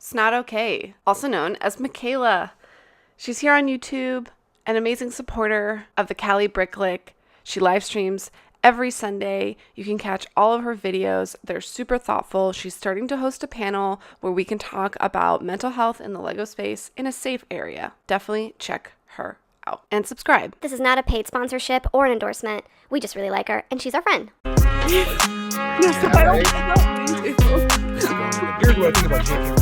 It's Not Okay, also known as Michaela. She's here on YouTube, an amazing supporter of the Cali Brick Clique. She live streams every Sunday. You can catch all of her videos. They're super thoughtful. She's starting to host a panel where we can talk about mental health in the Lego space in a safe area. Definitely check her out and subscribe. This is not a paid sponsorship or an endorsement. We just really like her, and she's our friend. Here's what I think about changing.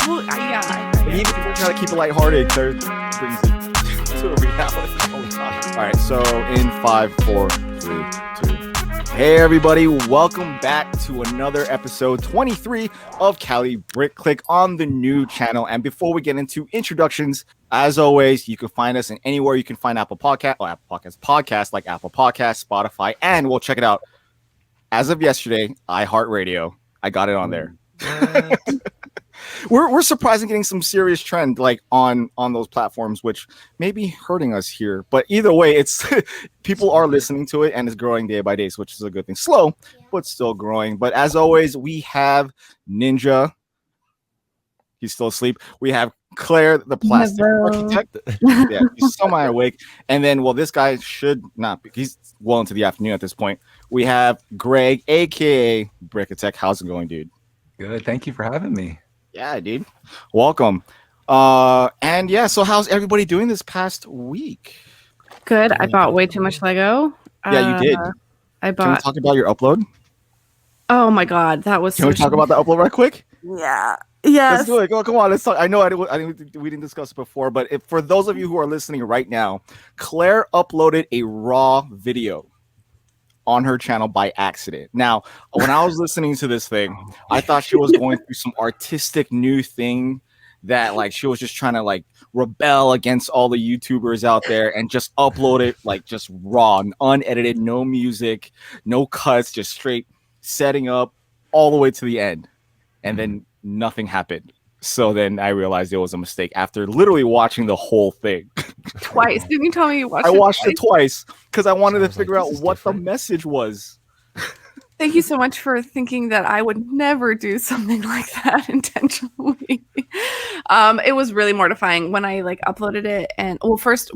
Well, yeah. Even if you try to keep it lighthearted, there brings it to a reality. All right, so in 5, 4, 3, 2. Hey everybody, welcome back to another episode 23 of Cali Brick Clique on the new channel. And before we get into introductions, as always, you can find us in anywhere you can find Apple Podcasts like Apple Podcasts, Spotify, and we'll check it out. As of yesterday, iHeartRadio, I got it on there. We're surprised in getting some serious trend like on those platforms, which may be hurting us here. But either way, it's people are listening to it and it's growing day by day, which is a good thing. Slow, but still growing. But as always, we have Ninja. He's still asleep. We have Claire, the plastic architect. Yeah, he's semi-awake. And then, well, this guy should not be. He's well into the afternoon at this point. We have Greg, a.k.a. Brickitect. How's it going, dude? Good. Thank you for having me. Yeah, dude. Welcome. And yeah, so how's everybody doing this past week? Good. I bought way too much Lego. Yeah, you did. I bought. Can we talk about your upload? Oh my god, that was. Can we talk about the upload right quick? Yeah. Yes. Let's do it. Come on. Let's talk. I know we didn't discuss it before, but for those of you who are listening right now, Claire uploaded a raw video on her channel by accident. Now, when I was listening to this thing, I thought she was going through some artistic new thing that like she was just trying to like rebel against all the YouTubers out there and just upload it like just raw and unedited, no music, no cuts, just straight setting up all the way to the end. And then nothing happened. So then I realized it was a mistake after literally watching the whole thing. Twice. Didn't you tell me you watched it? I watched it twice because I wanted to figure out what the message was. Thank you so much for thinking that I would never do something like that intentionally. It was really mortifying when I like uploaded it, and well, first,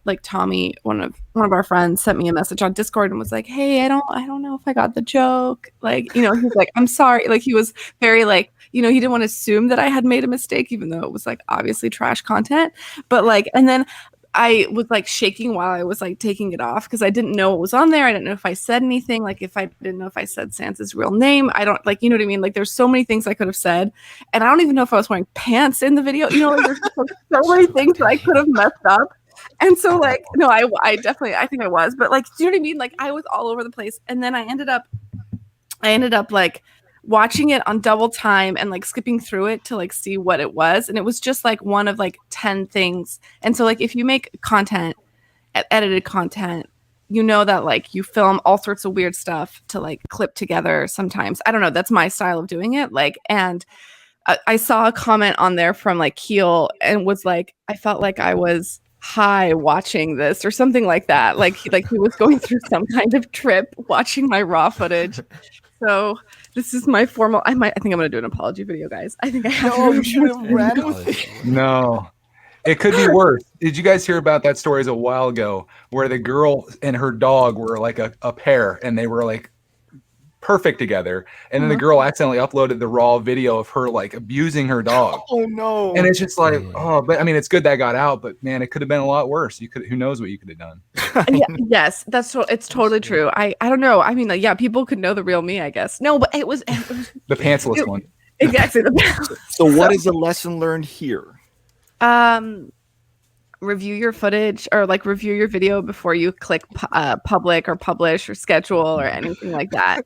like Tommy, one of our friends, sent me a message on Discord and was like, "Hey, I don't know if I got the joke." Like, you know, he's like, "I'm sorry." Like, he was very like, you know, he didn't want to assume that I had made a mistake, even though it was like obviously trash content. But like, and then I was like shaking while I was like taking it off because I didn't know what was on there. I didn't know if I said anything. Like if I didn't know if I said Santa's real name. I don't like, you know what I mean? Like there's so many things I could have said. And I don't even know if I was wearing pants in the video. You know, like there's so many things that I could have messed up. And so like, no, I definitely, I think I was. But like, do you know what I mean? Like I was all over the place. And then I ended up like watching it on double time and like skipping through it to like see what it was, and it was just like one of like 10 things. And so like if you make content, edited content, you know that like you film all sorts of weird stuff to like clip together sometimes. I don't know, that's my style of doing it. Like, and I saw a comment on there from like Keel and was like, I felt like I was high watching this or something like that. Like he was going through some kind of trip watching my raw footage. So this is my formal. I think I'm gonna do an apology video, guys. I think I have. No, you should have ran with it. No, it could be worse. Did you guys hear about that story a while ago where the girl and her dog were like a pair and they were like perfect together, and then the girl accidentally uploaded the raw video of her like abusing her dog. Oh no! And it's just like, oh, but I mean, it's good that got out, but man, it could have been a lot worse. Who knows what you could have done? Yes, it's totally true. I don't know. I mean, like, yeah, people could know the real me, I guess. No, but it was the pantsless one. Exactly. So what is the lesson learned here? Review your footage or like review your video before you click public or publish or schedule or anything like that.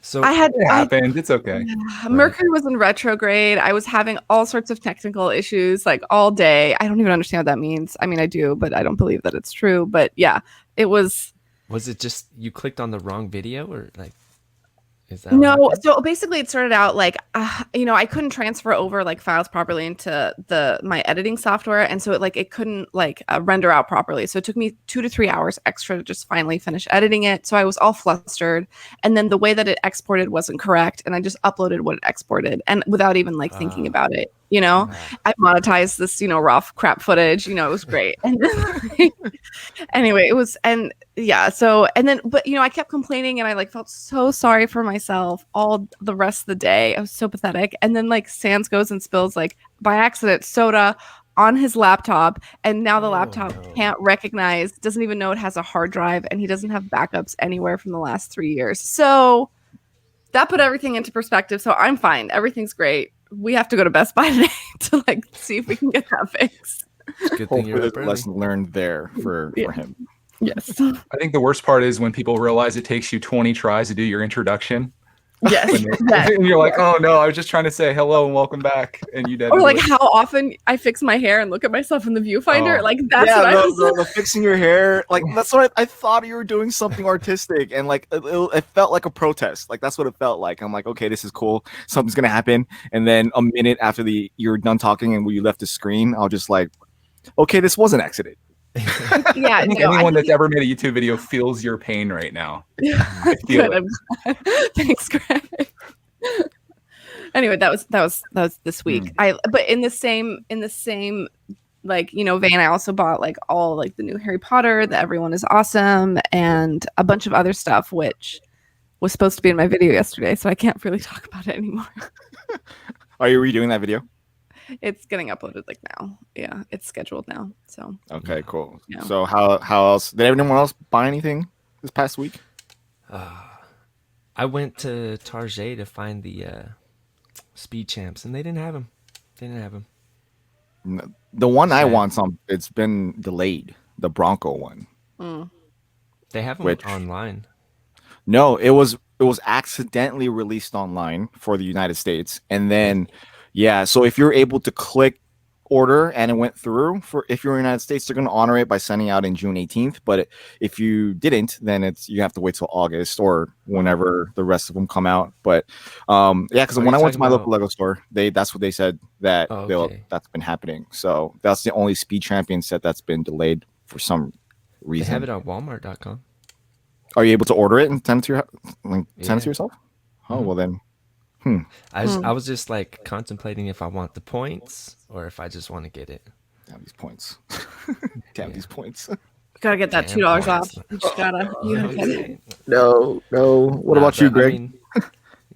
So it happened. It's okay. Mercury was in retrograde. I was having all sorts of technical issues like all day. I don't even understand what that means. I mean, I do, but I don't believe that it's true. But yeah, it was. Was it just you clicked on the wrong video or like? Is that what No, happened? so basically it started out like I couldn't transfer over like files properly into my editing software, and so it couldn't render out properly. So it took me 2 to 3 hours extra to just finally finish editing it. So I was all flustered, and then the way that it exported wasn't correct, and I just uploaded what it exported, and without even thinking about it. I monetized this raw crap footage. It was great. And anyway, it was, and yeah, so, and then but I kept complaining, and I felt so sorry for myself all the rest of the day. I was so pathetic. And then Sans goes and spills by accident soda on his laptop, and now the laptop can't recognize, doesn't even know it has a hard drive, and he doesn't have backups anywhere from the last 3 years. So that put everything into perspective. So I'm fine, everything's great. We have to go to Best Buy today to see if we can get that fixed. It's a good thing you're Hopefully up there's a early. lesson learned there for him. Yes. I think the worst part is when people realize it takes you 20 tries to do your introduction. Yes. And you're like, oh no, I was just trying to say hello and welcome back, and you did. Or how often I fix my hair and look at myself in the viewfinder. That's what I was the fixing your hair, that's what I thought you were doing something artistic, and it felt like a protest. That's what it felt like. I'm like, okay, this is cool. Something's gonna happen, and then a minute after you're done talking and when you left the screen, I'll just okay, this was an accident. Yeah, I think anyone that's ever made a YouTube video feels your pain right now. I feel it. Thanks, Greg. Anyway, that was this week. But in the same vein, I also bought all the new Harry Potter, the Everyone is Awesome, and a bunch of other stuff which was supposed to be in my video yesterday, so I can't really talk about it anymore. Are you redoing that video? It's getting uploaded now. Yeah, it's scheduled now. So okay, cool. Yeah. So how else did anyone else buy anything this past week? I went to Target to find the speed champs, and they didn't have them. The one I want, it's been delayed. The Bronco one. They have them online. No, it was accidentally released online for the United States, and then so if you're able to click order and it went through, if you're in the United States, they're going to honor it by sending out in June 18th. But if you didn't, then you have to wait till August or whenever the rest of them come out. But because when I went to my local Lego store, that's what they said that that's been happening. So that's the only Speed Champion set that's been delayed for some reason. They have it on Walmart.com. Are you able to order it and send it to yourself? Oh, well then. I was just contemplating if I want the points or if I just want to get it. Damn these points. These points. you gotta get that $2 off. You just gotta. No. What about you, Greg?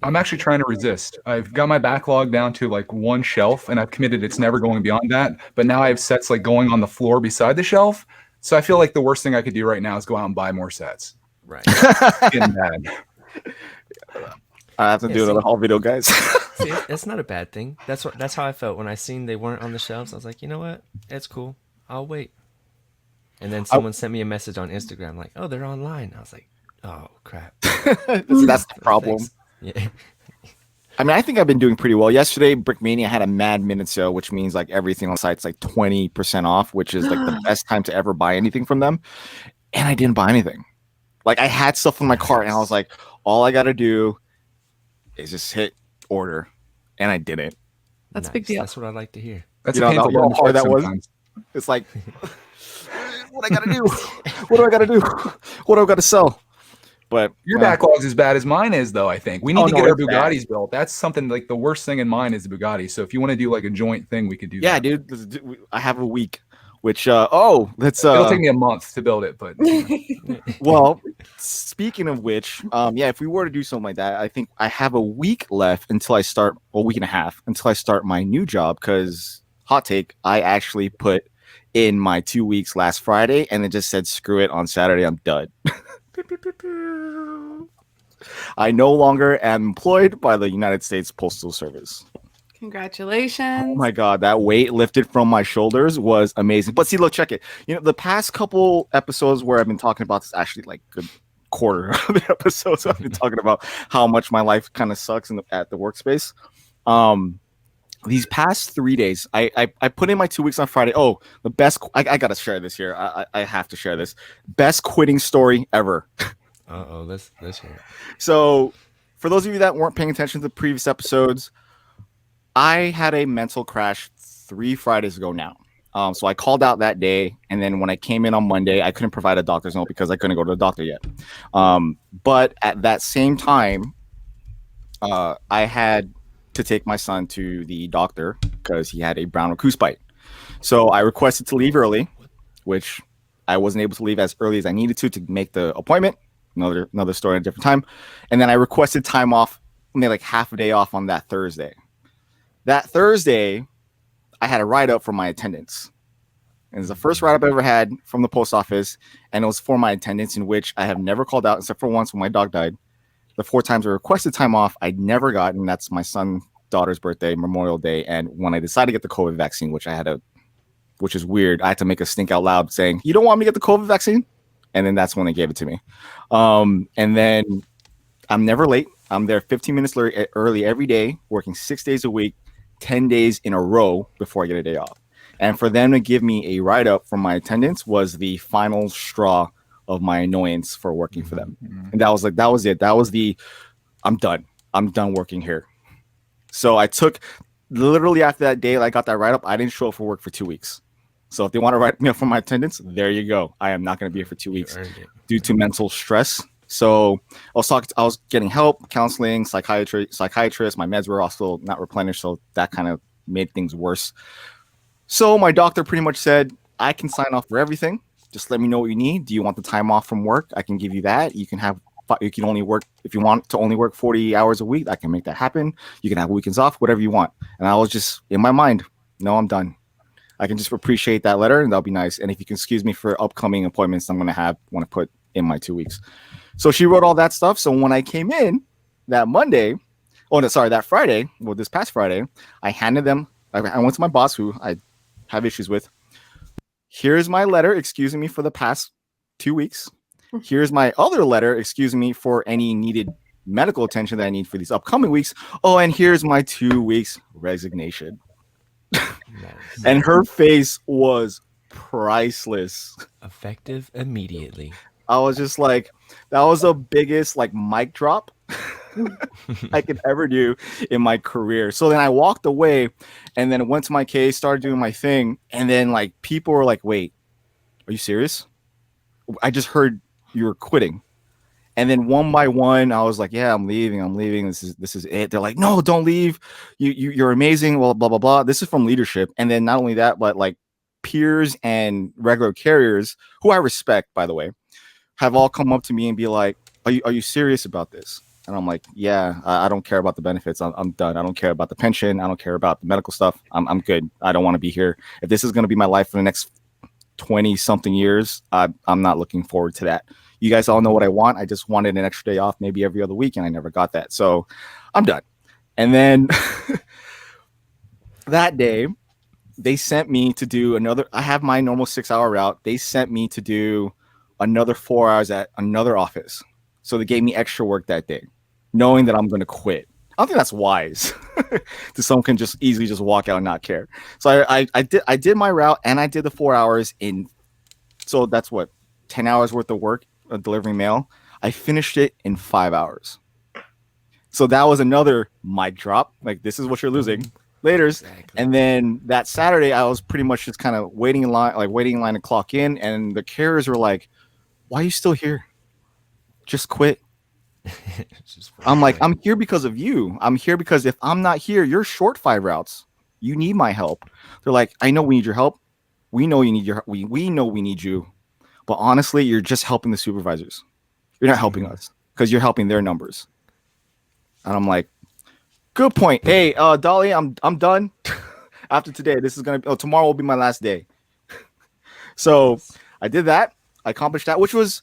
I'm actually trying to resist. I've got my backlog down to one shelf, and I've committed it's never going beyond that. But now I have sets going on the floor beside the shelf. So I feel like the worst thing I could do right now is go out and buy more sets. Right. Getting mad. I have to do another haul video, guys. See, it's not a bad thing. That's how I felt when I seen they weren't on the shelves. I was like, you know what? It's cool. I'll wait. And then someone sent me a message on Instagram like, oh, they're online. I was like, oh, crap. That's the problem. Yeah. I mean, I think I've been doing pretty well. Yesterday, Brickmania had a mad minute sale, which means everything on site's 20% off, which is the best time to ever buy anything from them. And I didn't buy anything. I had stuff in my cart, and I was like, all I got to do is just hit order, and I didn't. That's a big deal. That's what I like to hear. That's painful. How hard that was. It's what I gotta do. What do I gotta do? What do I gotta sell? But your backlog's as bad as mine is, though. I think we need to get our Bugattis built. That's something the worst thing in mine is the Bugatti. So if you want to do a joint thing, we could do. Yeah, that. dude. I have a week. Which it'll take me a month to build it, but well, speaking of which, if we were to do something like that, I think I have a week left until I start, a week and a half until I start my new job. Because hot take, I actually put in my 2 weeks last Friday, and it just said screw it on Saturday. I'm done. I no longer am employed by the United States Postal Service. Congratulations. Oh my God, that weight lifted from my shoulders was amazing. But see, look, check it. The past couple episodes where I've been talking about this, actually good quarter of the episodes I've been talking about how much my life kind of sucks at the workspace. These past 3 days, I put in my 2 weeks on Friday. Oh, the best, I got to share this here. I have to share this. Best quitting story ever. Uh-oh, let's hear it. So for those of you that weren't paying attention to the previous episodes, I had a mental crash 3 Fridays ago now. So I called out that day, and then when I came in on Monday, I couldn't provide a doctor's note because I couldn't go to the doctor yet. But at that same time, I had to take my son to the doctor because he had a brown recluse bite. So I requested to leave early, which I wasn't able to leave as early as I needed to make the appointment. Another story at a different time. And then I requested time off, maybe like half a day off on that Thursday. That Thursday, I had a write-up for my attendance. And it's the first write-up I ever had from the post office, and it was for my attendance, in which I have never called out except for once when my dog died. The 4 times I requested time off, I'd never gotten. That's my son's daughter's birthday, Memorial Day, and when I decided to get the COVID vaccine, which is weird, I had to make a stink out loud saying, "You don't want me to get the COVID vaccine?" And then that's when they gave it to me. And then I'm never late. I'm there 15 minutes early every day, working 6 days a week, 10 days in a row before I get a day off. And for them to give me a write-up from my attendance was the final straw of my annoyance for working for them. And that was it. That was I'm done. I'm done working here. So I took, literally after that day, I got that write-up, I didn't show up for work for 2 weeks. So if they want to write me up for my attendance, there you go. I am not going to be here for 2 weeks due to mental stress. So I was getting help, counseling, psychiatrist. My meds were also not replenished, so that kind of made things worse. So my doctor pretty much said, I can sign off for everything. Just let me know what you need. Do you want the time off from work? I can give you that. You can only work, if you want to only work 40 hours a week, I can make that happen. You can have weekends off, whatever you want. And I was just in my mind, no, I'm done. I can just appreciate that letter, and that'll be nice. And if you can excuse me for upcoming appointments I'm going to want to put in my 2 weeks. So she wrote all that stuff. So when I came in that Friday, this past Friday, I handed them, I went to my boss, who I have issues with. Here's my letter excusing me for the past 2 weeks. Here's my other letter excusing me for any needed medical attention that I need for these upcoming weeks. Oh, and here's my 2 weeks resignation. Nice. And her face was priceless. Effective immediately. I was just like, that was the biggest mic drop I could ever do in my career. So then I walked away and then went to my case, started doing my thing. And then people were like, wait, are you serious? I just heard you were quitting. And then one by one, I was like, yeah, I'm leaving. This is it. They're like, no, don't leave. You're amazing. Well, blah, blah, blah. This is from leadership. And then not only that, but peers and regular carriers, who I respect, by the way, have all come up to me and be like, are you serious about this? And I'm like, yeah, I don't care about the benefits. I'm done. I don't care about the pension. I don't care about the medical stuff. I'm good. I don't want to be here. If this is going to be my life for the next 20 something years, I'm not looking forward to that. You guys all know what I want. I just wanted an extra day off, maybe every other week, and I never got that. So I'm done. And then that day, they sent me to do I have my normal 6-hour route. They sent me to do another 4 hours at another office. So they gave me extra work that day, knowing that I'm going to quit. I don't think that's wise. To someone can just easily just walk out and not care. So I did my route, and I did the 4 hours so that's 10 hours worth of work delivering mail. I finished it in 5 hours. So that was another mic drop. This is what you're losing. Later. Exactly. And then that Saturday, I was pretty much just kind of waiting in line to clock in. And the carriers were like, why are you still here? Just quit. I'm like, I'm here because of you. I'm here because if I'm not here, you're short 5 routes. You need my help. They're like, I know we need your help. We know you need we know we need you. But honestly, you're just helping the supervisors. You're not helping us because you're helping their numbers. And I'm like, good point. Hey, Dolly, I'm done. After today, tomorrow will be my last day. So I did that. I accomplished that, which was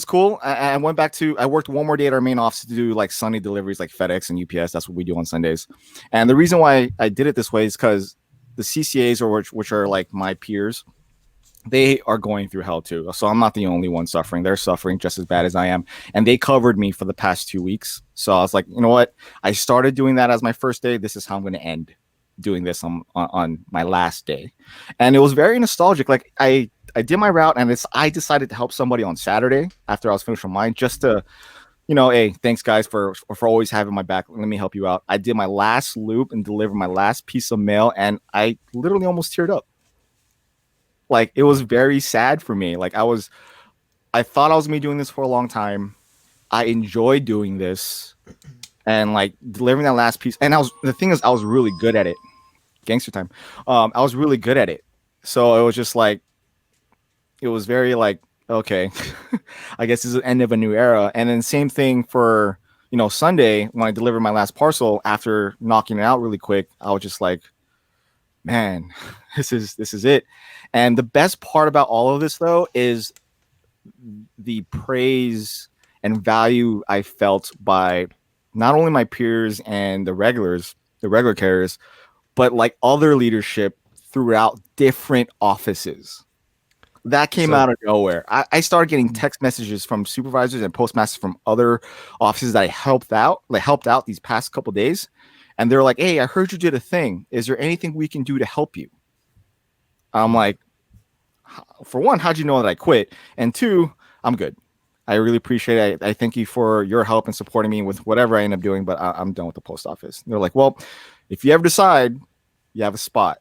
cool. I went back I worked one more day at our main office to do Sunday deliveries like FedEx and UPS. That's what we do on Sundays. And the reason why I did it this way is because the CCAs, which are my peers, they are going through hell too. So I'm not the only one suffering. They're suffering just as bad as I am. And they covered me for the past 2 weeks. So I was like, you know what? I started doing that as my first day. This is how I'm going to end doing this on my last day. And it was very nostalgic. I did my route, and I decided to help somebody on Saturday after I was finished with mine, just to Hey, thanks guys for always having my back. Let me help you out. I did my last loop and delivered my last piece of mail, and I literally almost teared up. Like, it was very sad for me. Like, I thought I was gonna be doing this for a long time. I enjoyed doing this, and like delivering that last piece. And the thing is, I was really good at it. Gangster time. I was really good at it. So it was just like, it was very like, okay, I guess this is the end of a new era. And then same thing for, Sunday when I delivered my last parcel after knocking it out really quick. I was just like, man, this is it. And the best part about all of this though is the praise and value I felt by not only my peers and the regular carriers, but like other leadership throughout different offices. That came out of nowhere. I started getting text messages from supervisors and postmasters from other offices that I helped out these past couple of days. And they're like, hey, I heard you did a thing. Is there anything we can do to help you? I'm like, for one, how'd you know that I quit? And two, I'm good. I really appreciate it. I thank you for your help and supporting me with whatever I end up doing, but I'm done with the post office. And they're like, well, if you ever decide, you have a spot.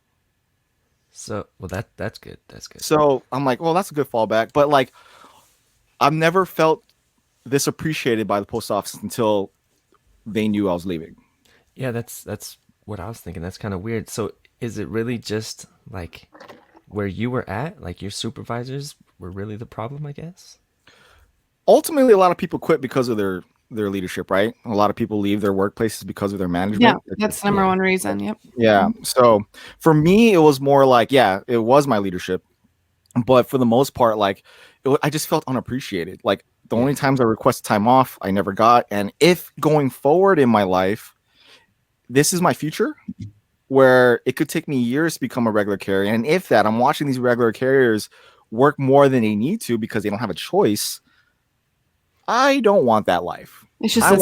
So, well, that's good. That's good. So I'm like, well, that's a good fallback. But like, I've never felt this appreciated by the post office until they knew I was leaving. Yeah, that's what I was thinking. That's kind of weird. So, is it really just like where you were at? Like your supervisors were really the problem, I guess? Ultimately, a lot of people quit because of their leadership, right? A lot of people leave their workplaces because of their management. Yeah, that's the number one reason. Yep. Yeah. So for me, it was more like, yeah, it was my leadership. But for the most part, like, I just felt unappreciated. Like, the only times I requested time off, I never got. And if going forward in my life, this is my future, where it could take me years to become a regular carrier. And if that, I'm watching these regular carriers work more than they need to because they don't have a choice. I don't want that life. It's just I don't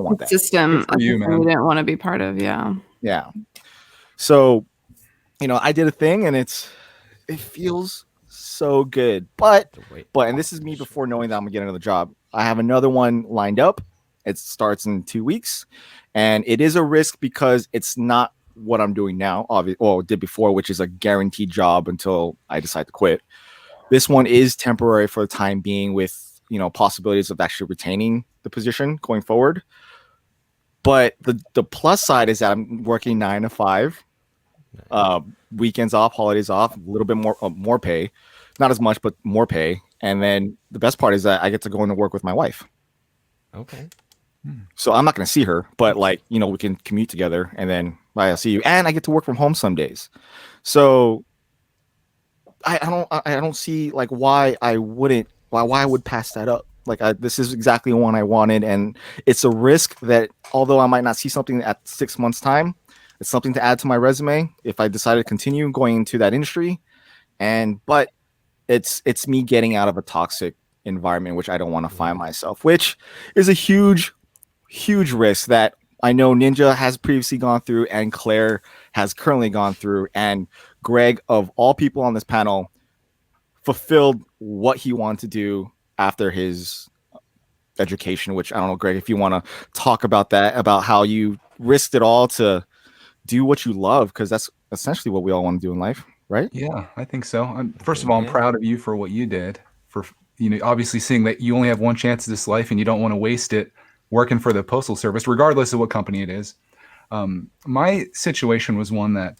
want that system. For you, man. We didn't want to be part of. Yeah. Yeah. So, I did a thing, and it feels so good. But and this is me before knowing that I'm gonna get another job. I have another one lined up. It starts in 2 weeks, and it is a risk because it's not what I'm doing now. Obviously, well, it did before, which is a guaranteed job until I decide to quit. This one is temporary for the time being, with possibilities of actually retaining the position going forward. But the plus side is that I'm working 9 to 5, weekends off, holidays off, a little bit more pay, not as much, but more pay. And then the best part is that I get to go into work with my wife. Okay. So I'm not going to see her, but like, we can commute together, and then I'll see you. And I get to work from home some days. So I don't see like why I would pass that up. Like, this is exactly one I wanted, and it's a risk that, although I might not see something at 6 months time, it's something to add to my resume if I decide to continue going into that industry. But it's me getting out of a toxic environment, which I don't want to find myself, which is a huge risk that I know Ninja has previously gone through, and Claire has currently gone through, and Greg, of all people on this panel, fulfilled what he wanted to do after his education, which I don't know, Greg, if you want to talk about that, about how you risked it all to do what you love, because that's essentially what we all want to do in life, right? Yeah, I think so. First of all, I'm proud of you for what you did, for obviously seeing that you only have one chance at this life and you don't want to waste it working for the Postal Service, regardless of what company it is. My situation was one that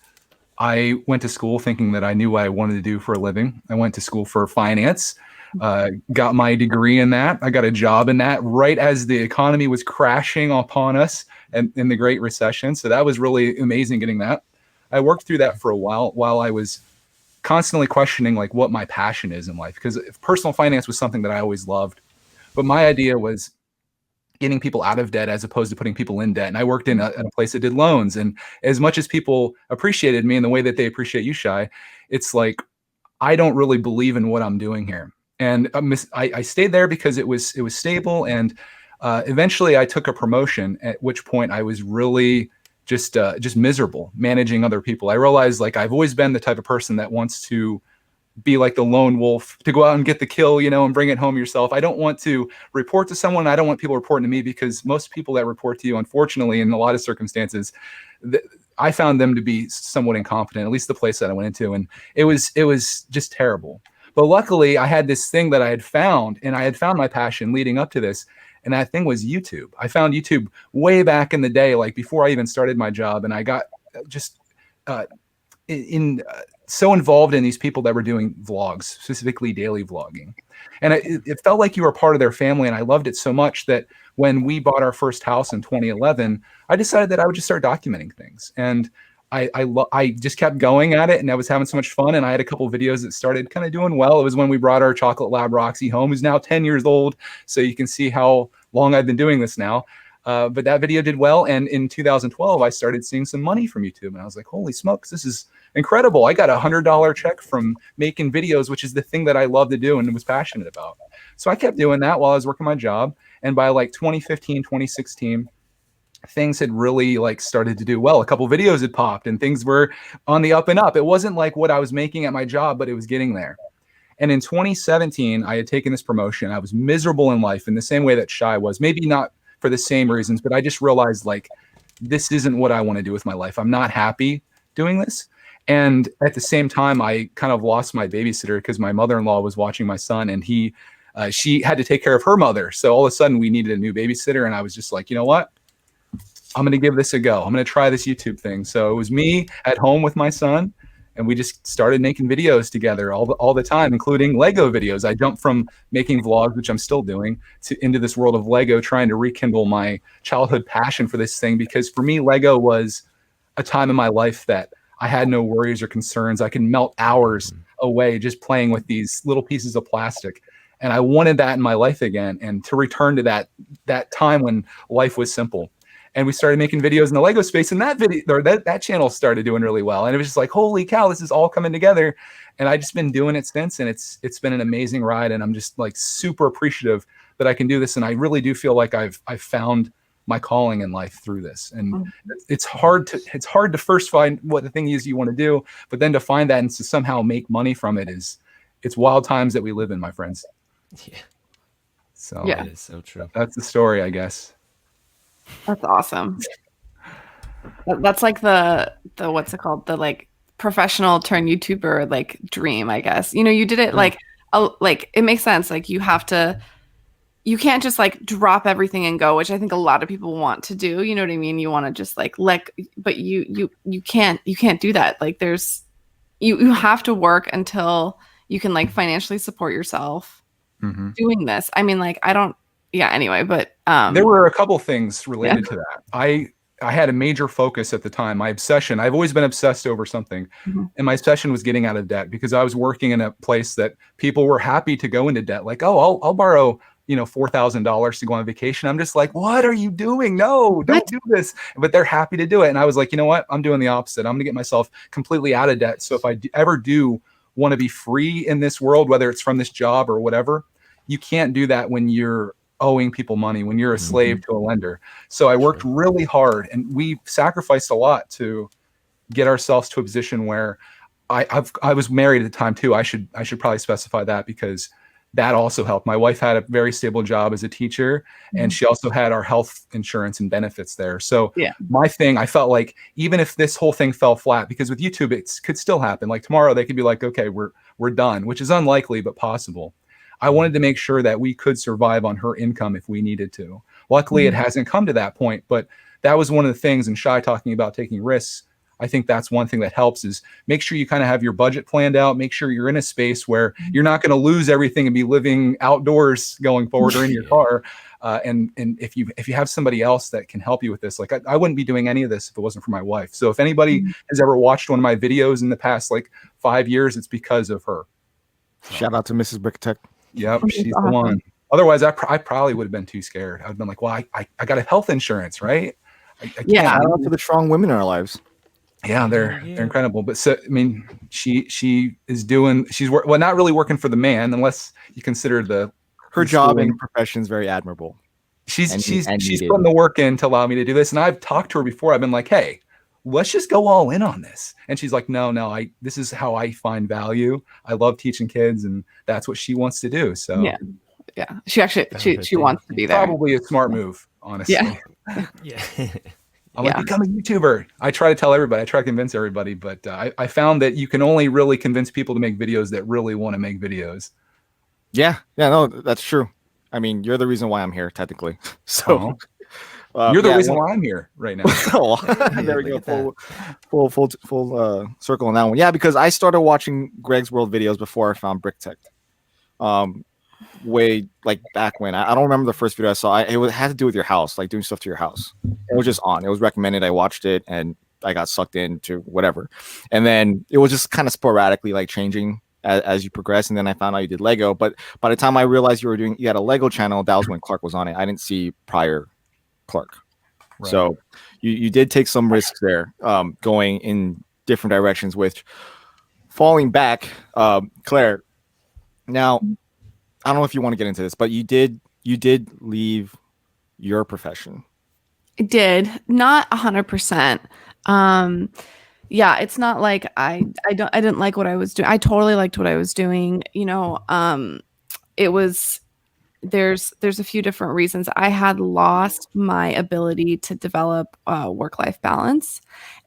I went to school thinking that I knew what I wanted to do for a living. I went to school for finance, got my degree in that. I got a job in that right as the economy was crashing upon us and in the Great Recession. So that was really amazing getting that. I worked through that for a while I was constantly questioning like what my passion is in life, because personal finance was something that I always loved. But my idea was getting people out of debt as opposed to putting people in debt. And I worked in a place that did loans. And as much as people appreciated me in the way that they appreciate you, Shy, it's like, I don't really believe in what I'm doing here. And I stayed there because it was stable. And eventually I took a promotion, at which point I was really just miserable managing other people. I realized like I've always been the type of person that wants to be like the lone wolf to go out and get the kill, and bring it home yourself. I don't want to report to someone. I don't want people reporting to me, because most people that report to you, unfortunately, in a lot of circumstances, I found them to be somewhat incompetent, at least the place that I went into. And it was just terrible. But luckily I had this thing that I had found, and I had found my passion leading up to this. And that thing was YouTube. I found YouTube way back in the day, like before I even started my job. And I got just so involved in these people that were doing vlogs, specifically daily vlogging. And it felt like you were part of their family. And I loved it so much that when we bought our first house in 2011, I decided that I would just start documenting things. And I just kept going at it, and I was having so much fun. And I had a couple of videos that started kind of doing well. It was when we brought our chocolate lab Roxy home, who's now 10 years old. So you can see how long I've been doing this now. But that video did well. And in 2012, I started seeing some money from YouTube. And I was like, holy smokes, this is incredible. I got $100 check from making videos, which is the thing that I love to do and was passionate about. So I kept doing that while I was working my job. And by like 2015, 2016, things had really like started to do well. A couple videos had popped and things were on the up and up. It wasn't like what I was making at my job, but it was getting there. And in 2017, I had taken this promotion. I was miserable in life in the same way that Shy was, maybe not for the same reasons, but I just realized like, this isn't what I want to do with my life. I'm not happy doing this. And at the same time, I kind of lost my babysitter because my mother-in-law was watching my son, and she had to take care of her mother. So all of a sudden we needed a new babysitter. And I was just like, you know what? I'm going to give this a go. I'm going to try this YouTube thing. So it was me at home with my son, and we just started making videos together all the time, including Lego videos. I jumped from making vlogs, which I'm still doing, into this world of Lego, trying to rekindle my childhood passion for this thing. Because for me, Lego was a time in my life that I had no worries or concerns. I could melt hours away just playing with these little pieces of plastic. And I wanted that in my life again, and to return to that time when life was simple. And we started making videos in the Lego space, and that channel started doing really well. And it was just like, holy cow, this is all coming together. And I just been doing it since, and it's been an amazing ride. And I'm just like super appreciative that I can do this. And I really do feel like I've found my calling in life through this. And it's hard to first find what the thing is you want to do, but then to find that and to somehow make money from it it's wild times that we live in, my friends. Yeah. So yeah, it is so true. That's the story, I guess. That's awesome. That's like the what's it called? The like professional turn YouTuber like dream, I guess. You did it like it makes sense. Like you can't just like drop everything and go, which I think a lot of people want to do. You know what I mean? You want to just like but you can't do that. Like you have to work until you can like financially support yourself doing this. I mean, like anyway, but there were a couple things related to that. I had a major focus at the time. My obsession, I've always been obsessed over something. And my obsession was getting out of debt, because I was working in a place that people were happy to go into debt. Like, oh, I'll borrow, $4,000 to go on vacation. I'm just like, what are you doing? No, don't do this. But they're happy to do it. And I was like, you know what? I'm doing the opposite. I'm going to get myself completely out of debt. So if I ever do want to be free in this world, whether it's from this job or whatever, you can't do that when you're owing people money, when you're a slave to a lender. So I worked really hard, and we sacrificed a lot to get ourselves to a position where I was married at the time too. I should probably specify that, because that also helped. My wife had a very stable job as a teacher, and she also had our health insurance and benefits there. So my thing, I felt like even if this whole thing fell flat, because with YouTube, it could still happen. Like tomorrow they could be like, okay, we're done, which is unlikely, but possible. I wanted to make sure that we could survive on her income if we needed to. Luckily, it hasn't come to that point, but that was one of the things. And Shy talking about taking risks, I think that's one thing that helps, is make sure you kind of have your budget planned out. Make sure you're in a space where you're not going to lose everything and be living outdoors going forward or in your car. And if you have somebody else that can help you with this, like I wouldn't be doing any of this if it wasn't for my wife. So if anybody has ever watched one of my videos in the past like 5 years, it's because of her. Shout out to Mrs. Brickitect. Yep, she's the one. Otherwise, I probably would have been too scared. I'd been like, well, I got a health insurance, right? Shout out to the strong women in our lives. Yeah, they're incredible. But so, I mean, she's not really working for the man, unless you consider her job and profession is very admirable. She's putting the work in to allow me to do this. And I've talked to her before. I've been like, hey, let's just go all in on this. And she's like, no, this is how I find value. I love teaching kids, and that's what she wants to do. So yeah. She actually she wants to be there. Probably a smart move, honestly. Yeah. I'm like, become a YouTuber. I try to tell everybody, I try to convince everybody, but I found that you can only really convince people to make videos that really want to make videos. Yeah, no, that's true. I mean, you're the reason why I'm here, technically. So you're the reason why I'm here right now. There we go. Full circle on that one. Yeah, because I started watching Greg's World videos before I found Brickitect. Way like back when I don't remember the first video I saw. It had to do with your house, like doing stuff to your house. It was just on. It was recommended. I watched it and I got sucked into whatever. And then it was just kind of sporadically like changing as you progress. And then I found out you did Lego. But by the time I realized you had a Lego channel, that was when Clark was on it. I didn't see prior Clark. Right. So you did take some risks there, going in different directions. Which, falling back, Claire. Now, I don't know if you want to get into this, but you did leave your profession. I did, not 100%. Yeah, it's not like I didn't like what I was doing. I totally liked what I was doing. You know, it was there's a few different reasons. I had lost my ability to develop work-life balance,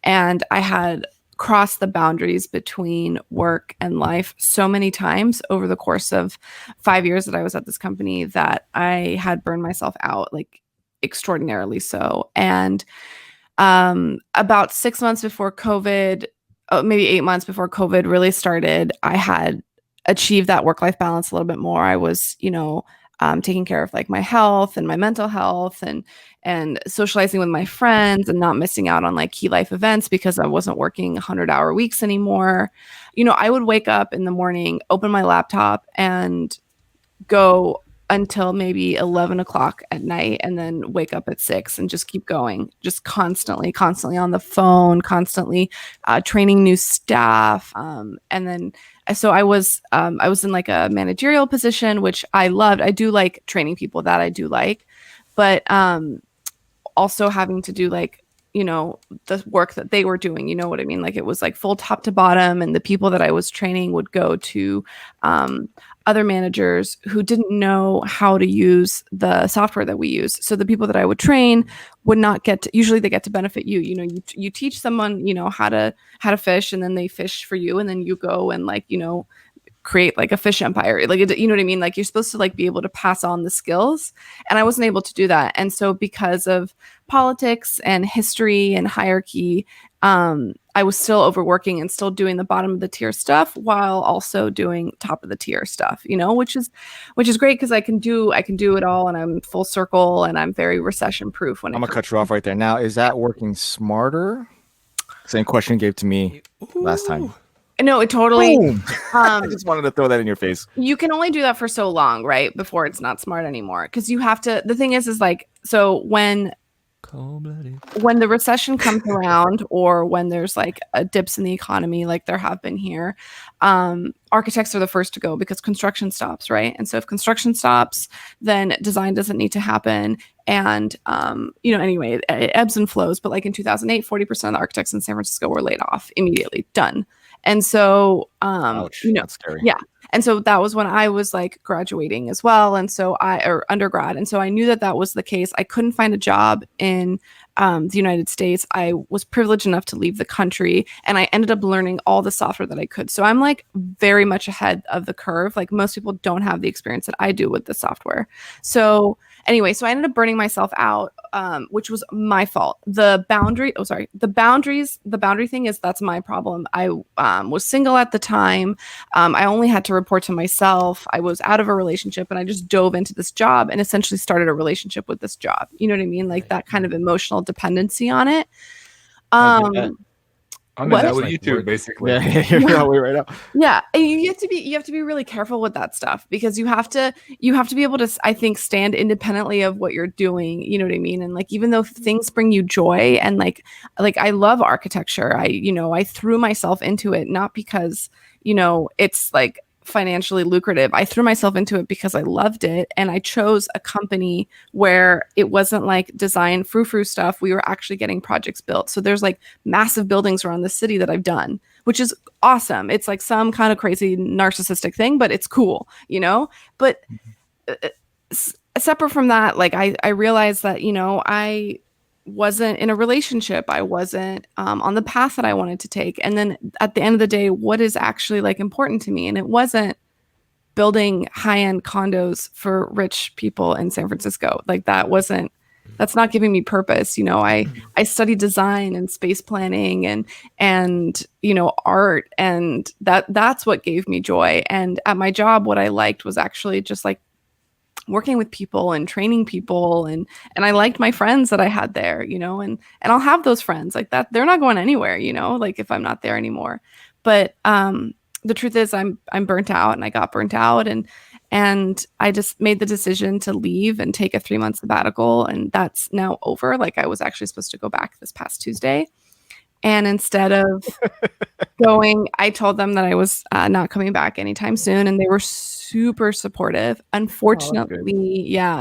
and I had crossed the boundaries between work and life so many times over the course of 5 years that I was at this company that I had burned myself out, like extraordinarily so. And about 6 months before COVID, maybe 8 months before COVID really started, I had achieved that work-life balance a little bit more. I was, taking care of like my health and my mental health and socializing with my friends and not missing out on like key life events because I wasn't working 100-hour weeks anymore. I would wake up in the morning, open my laptop and go until maybe 11 o'clock at night, and then wake up at 6 and just keep going, just constantly on the phone, constantly training new staff. And then, so I was in like a managerial position, which I loved. I do like training people, that I do like, but also having to do like, the work that they were doing, you know what I mean? Like it was like full top to bottom, and the people that I was training would go to other managers who didn't know how to use the software that we use. So the people that I would train would not get to, usually they get to benefit you. You teach someone, how to fish, and then they fish for you, and then you go and like, create like a fish empire, like, you know what I mean? Like you're supposed to like be able to pass on the skills, and I wasn't able to do that. And so because of politics and history and hierarchy, I was still overworking and still doing the bottom of the tier stuff while also doing top of the tier stuff, which is great because I can do it all, and I'm full circle, and I'm very recession proof. I'm gonna cut you off right there. Now, is that working smarter? Same question you gave to me last time. No, it totally. I just wanted to throw that in your face. You can only do that for so long, right? Before it's not smart anymore. Because you have to. The thing is like, so when the recession comes around, or when there's like dips in the economy, like there have been here, architects are the first to go because construction stops, right? And so if construction stops, then design doesn't need to happen. And, anyway, it ebbs and flows. But like in 2008, 40% of the architects in San Francisco were laid off immediately, done. And so, ouch, that's scary. Yeah. And so that was when I was like graduating as well. And so or undergrad. And so I knew that was the case. I couldn't find a job in the United States. I was privileged enough to leave the country, and I ended up learning all the software that I could. So I'm like very much ahead of the curve. Like most people don't have the experience that I do with the software. So anyway, so I ended up burning myself out, which was my fault. The boundary thing is, that's my problem. I was single at the time. I only had to report to myself. I was out of a relationship, and I just dove into this job and essentially started a relationship with this job. You know what I mean? Like that kind of emotional dependency on it. I'm in that with YouTube, basically. Yeah, you're probably right now. Yeah, you have to be really careful with that stuff, because you have to be able to, I think, stand independently of what you're doing. You know what I mean? And like, even though things bring you joy, and like I love architecture, I threw myself into it, not because it's like financially lucrative. I threw myself into it because I loved it, and I chose a company where it wasn't like design frou-frou stuff. We were actually getting projects built. So there's like massive buildings around the city that I've done, which is awesome. It's like some kind of crazy narcissistic thing, but it's cool, you know? But separate from that, like I realized that, you know, I wasn't in a relationship. I wasn't on the path that I wanted to take. And then at the end of the day, what is actually like important to me? And it wasn't building high-end condos for rich people in San Francisco. Like that's not giving me purpose. You know, I studied design and space planning and, you know, art, and that's what gave me joy. And at my job, what I liked was actually just like working with people and training people, and I liked my friends that I had there, you know, and I'll have those friends like that. They're not going anywhere, you know, like if I'm not there anymore. But the truth is I'm burnt out, and I got burnt out, and I just made the decision to leave and take a 3-month sabbatical, and that's now over. Like I was actually supposed to go back this past Tuesday. And instead of going, I told them that I was not coming back anytime soon, and they were super supportive. Unfortunately, our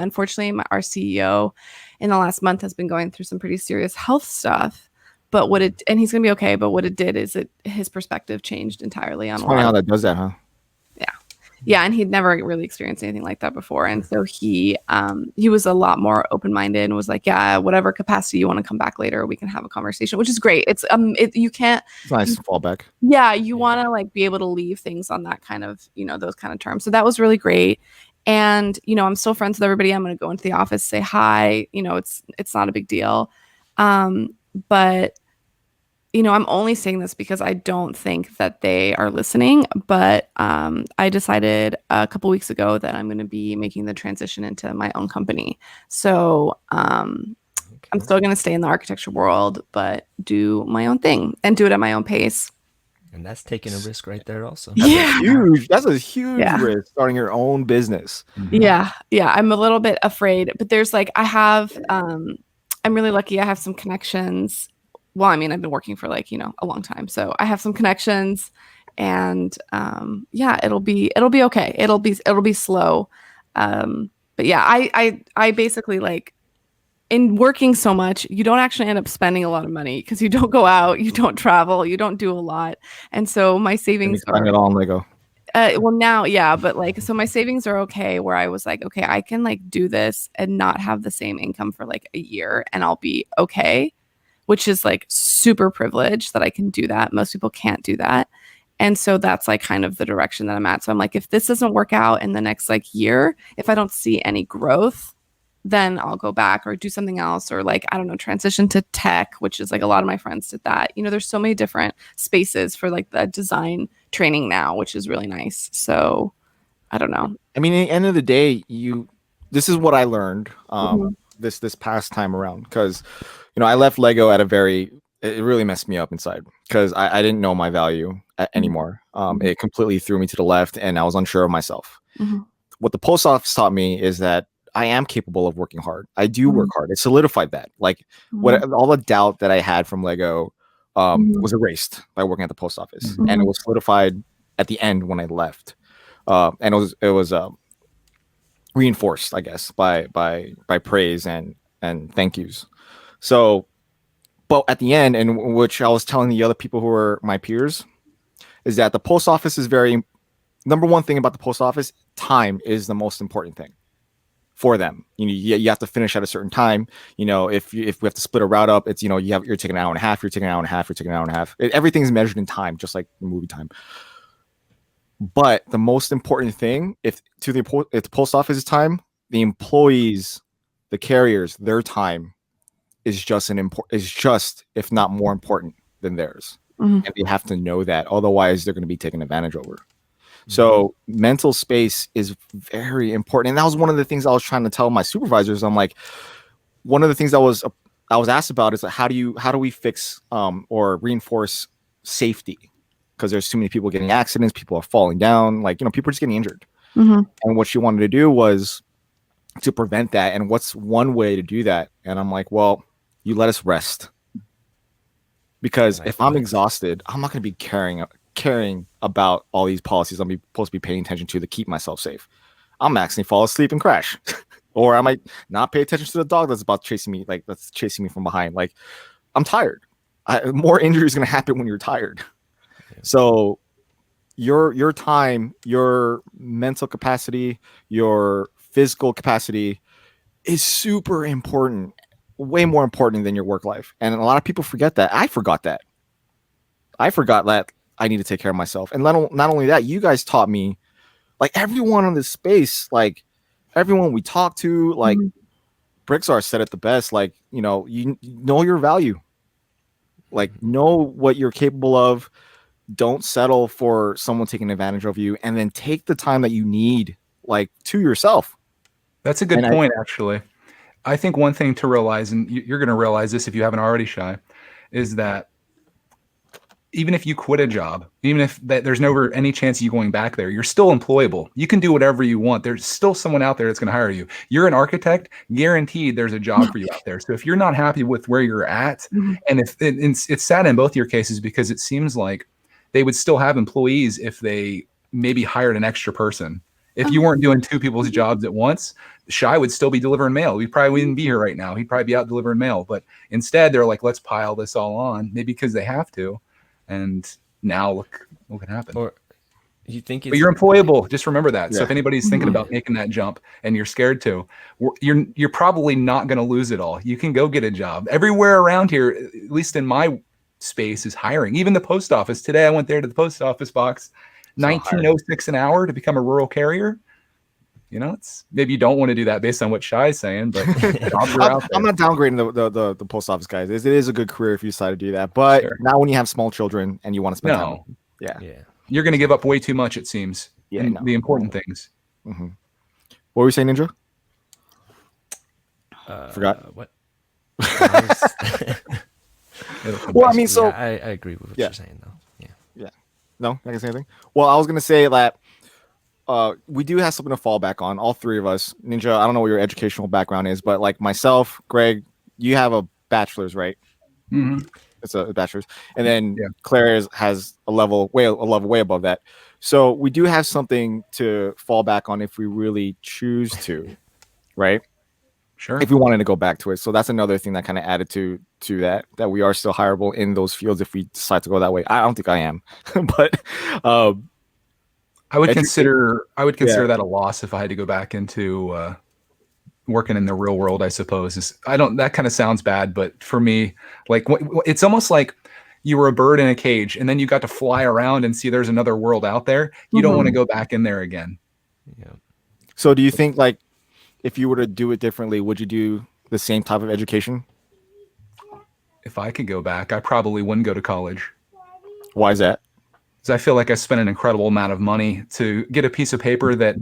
CEO in the last month has been going through some pretty serious health stuff. But and he's gonna be okay. But what it did is his perspective changed entirely on. It's funny how that does that, huh? Yeah, and he'd never really experienced anything like that before, and so he was a lot more open-minded and was like, yeah, whatever capacity you want to come back later, we can have a conversation, which is great. It's you can't. It's nice to fall back. Yeah, you want to like be able to leave things on that kind of, you know, those kind of terms. So that was really great, and you know, I'm still friends with everybody. I'm going to go into the office, say hi. You know, it's not a big deal, but. You know, I'm only saying this because I don't think that they are listening, but I decided a couple weeks ago that I'm going to be making the transition into my own company. So I'm still going to stay in the architecture world, but do my own thing and do it at my own pace. And that's taking a risk right there also. That's a huge risk, starting your own business. Yeah. I'm a little bit afraid, but there's like, I'm really lucky. I have some connections. Well, I mean, I've been working for like, you know, a long time. So I have some connections, and it'll be okay. It'll be slow. But yeah, I basically like in working so much, you don't actually end up spending a lot of money because you don't go out, you don't travel, you don't do a lot. And so my savings are it all on Lego. Well now, yeah, but like, so my savings are okay, where I was like, okay, I can like do this and not have the same income for like a year and I'll be okay. Which is like super privileged that I can do that. Most people can't do that. And so that's like kind of the direction that I'm at. So I'm like, if this doesn't work out in the next like year, if I don't see any growth, then I'll go back or do something else, or like, I don't know, transition to tech, which is like a lot of my friends did that. You know, there's so many different spaces for like the design training now, which is really nice. So I don't know. I mean, at the end of the day, this is what I learned this past time around, because you know, I left Lego at it really messed me up inside, because I didn't know my value anymore. It completely threw me to the left, and I was unsure of myself. What the post office taught me is that I am capable of working hard. I do work hard. It solidified that. Like all the doubt that I had from Lego was erased by working at the post office, and it was solidified at the end when I left. And it was reinforced, I guess, by praise and thank yous. So, but at the end, and which I was telling the other people who were my peers, is that the post office is number one thing about the post office, time is the most important thing for them. You know, you have to finish at a certain time. You know, if we have to split a route up, it's, you know, you're taking an hour and a half, you're taking an hour and a half, you're taking an hour and a half. Everything's measured in time, just like movie time. But the most important thing, if the post office's time, the employees, the carriers, their time is just if not more important than theirs. And they have to know that, otherwise they're going to be taken advantage over. So mental space is very important, and that was one of the things I was trying to tell my supervisors. I'm like, one of the things I was asked about is how do we fix or reinforce safety, because there's too many people getting accidents, people are falling down, like, you know, people are just getting injured. And what she wanted to do was to prevent that. And what's one way to do that? And I'm like, well, you let us rest. Because if I'm exhausted, I'm not going to be carrying caring about all these policies I'm supposed to be paying attention to keep myself safe. I'm actually fall asleep and crash. Or I might not pay attention to the dog that's about chasing me, like that's chasing me from behind. Like, I'm tired. More injury is going to happen when you're tired. Yeah. So your time, your mental capacity, your physical capacity is super important, way more important than your work life. And a lot of people forget that. I forgot that. I forgot that I need to take care of myself. And not only that, you guys taught me, like everyone on this space, like everyone we talk to, like Brikx said it the best, like, you know your value. Like, know what you're capable of. Don't settle for someone taking advantage of you, and then take the time that you need, like, to yourself. That's a good point, actually. I think one thing to realize, and you're going to realize this if you haven't already, Shy, is that even if you quit a job, even if there's never any chance of you going back there, you're still employable. You can do whatever you want. There's still someone out there that's going to hire you. You're an architect, guaranteed there's a job for you out there. So if you're not happy with where you're at, and if it's sad in both your cases, because it seems like they would still have employees if they maybe hired an extra person. If you weren't doing two people's jobs at once, Shy would still be delivering mail. We probably wouldn't be here right now. He'd probably be out delivering mail. But instead, they're like, let's pile this all on, maybe because they have to. And now look what happened. Or you think but you're employable. Just remember that. Yeah. So if anybody's thinking about making that jump and you're scared to, you're probably not going to lose it all. You can go get a job. Everywhere around here, at least in my space, is hiring. Even the post office. Today I went there to the post office box, $19.06 an hour to become a rural carrier. You know, it's maybe you don't want to do that based on what Shy's saying, but I'm not downgrading the post office guys. It is a good career if you decide to do that. But not when you have small children and you want to spend time. Yeah. You're going to give up way too much, it seems. Yeah. The important things. Mm-hmm. What were you saying, Ninja? Forgot. What? Well, I mean, so I agree with what you're saying, though. Yeah. No, I can say anything. Well, I was going to say that we do have something to fall back on, all three of us. Ninja, I don't know what your educational background is, but like myself, Greg, you have a bachelor's, right? Mm-hmm. It's a bachelor's, and then Claire has a level way above that. So we do have something to fall back on if we really choose to, right? Sure. If we wanted to go back to it. So that's another thing that kind of added to that we are still hireable in those fields if we decide to go that way. I don't think I am, but I would consider that a loss if I had to go back into working in the real world, I suppose. That kind of sounds bad, but for me, like it's almost like you were a bird in a cage and then you got to fly around and see there's another world out there. You don't want to go back in there again. Yeah. So do you think, like, if you were to do it differently, would you do the same type of education? If I could go back, I probably wouldn't go to college. Why is that? Because I feel like I spent an incredible amount of money to get a piece of paper that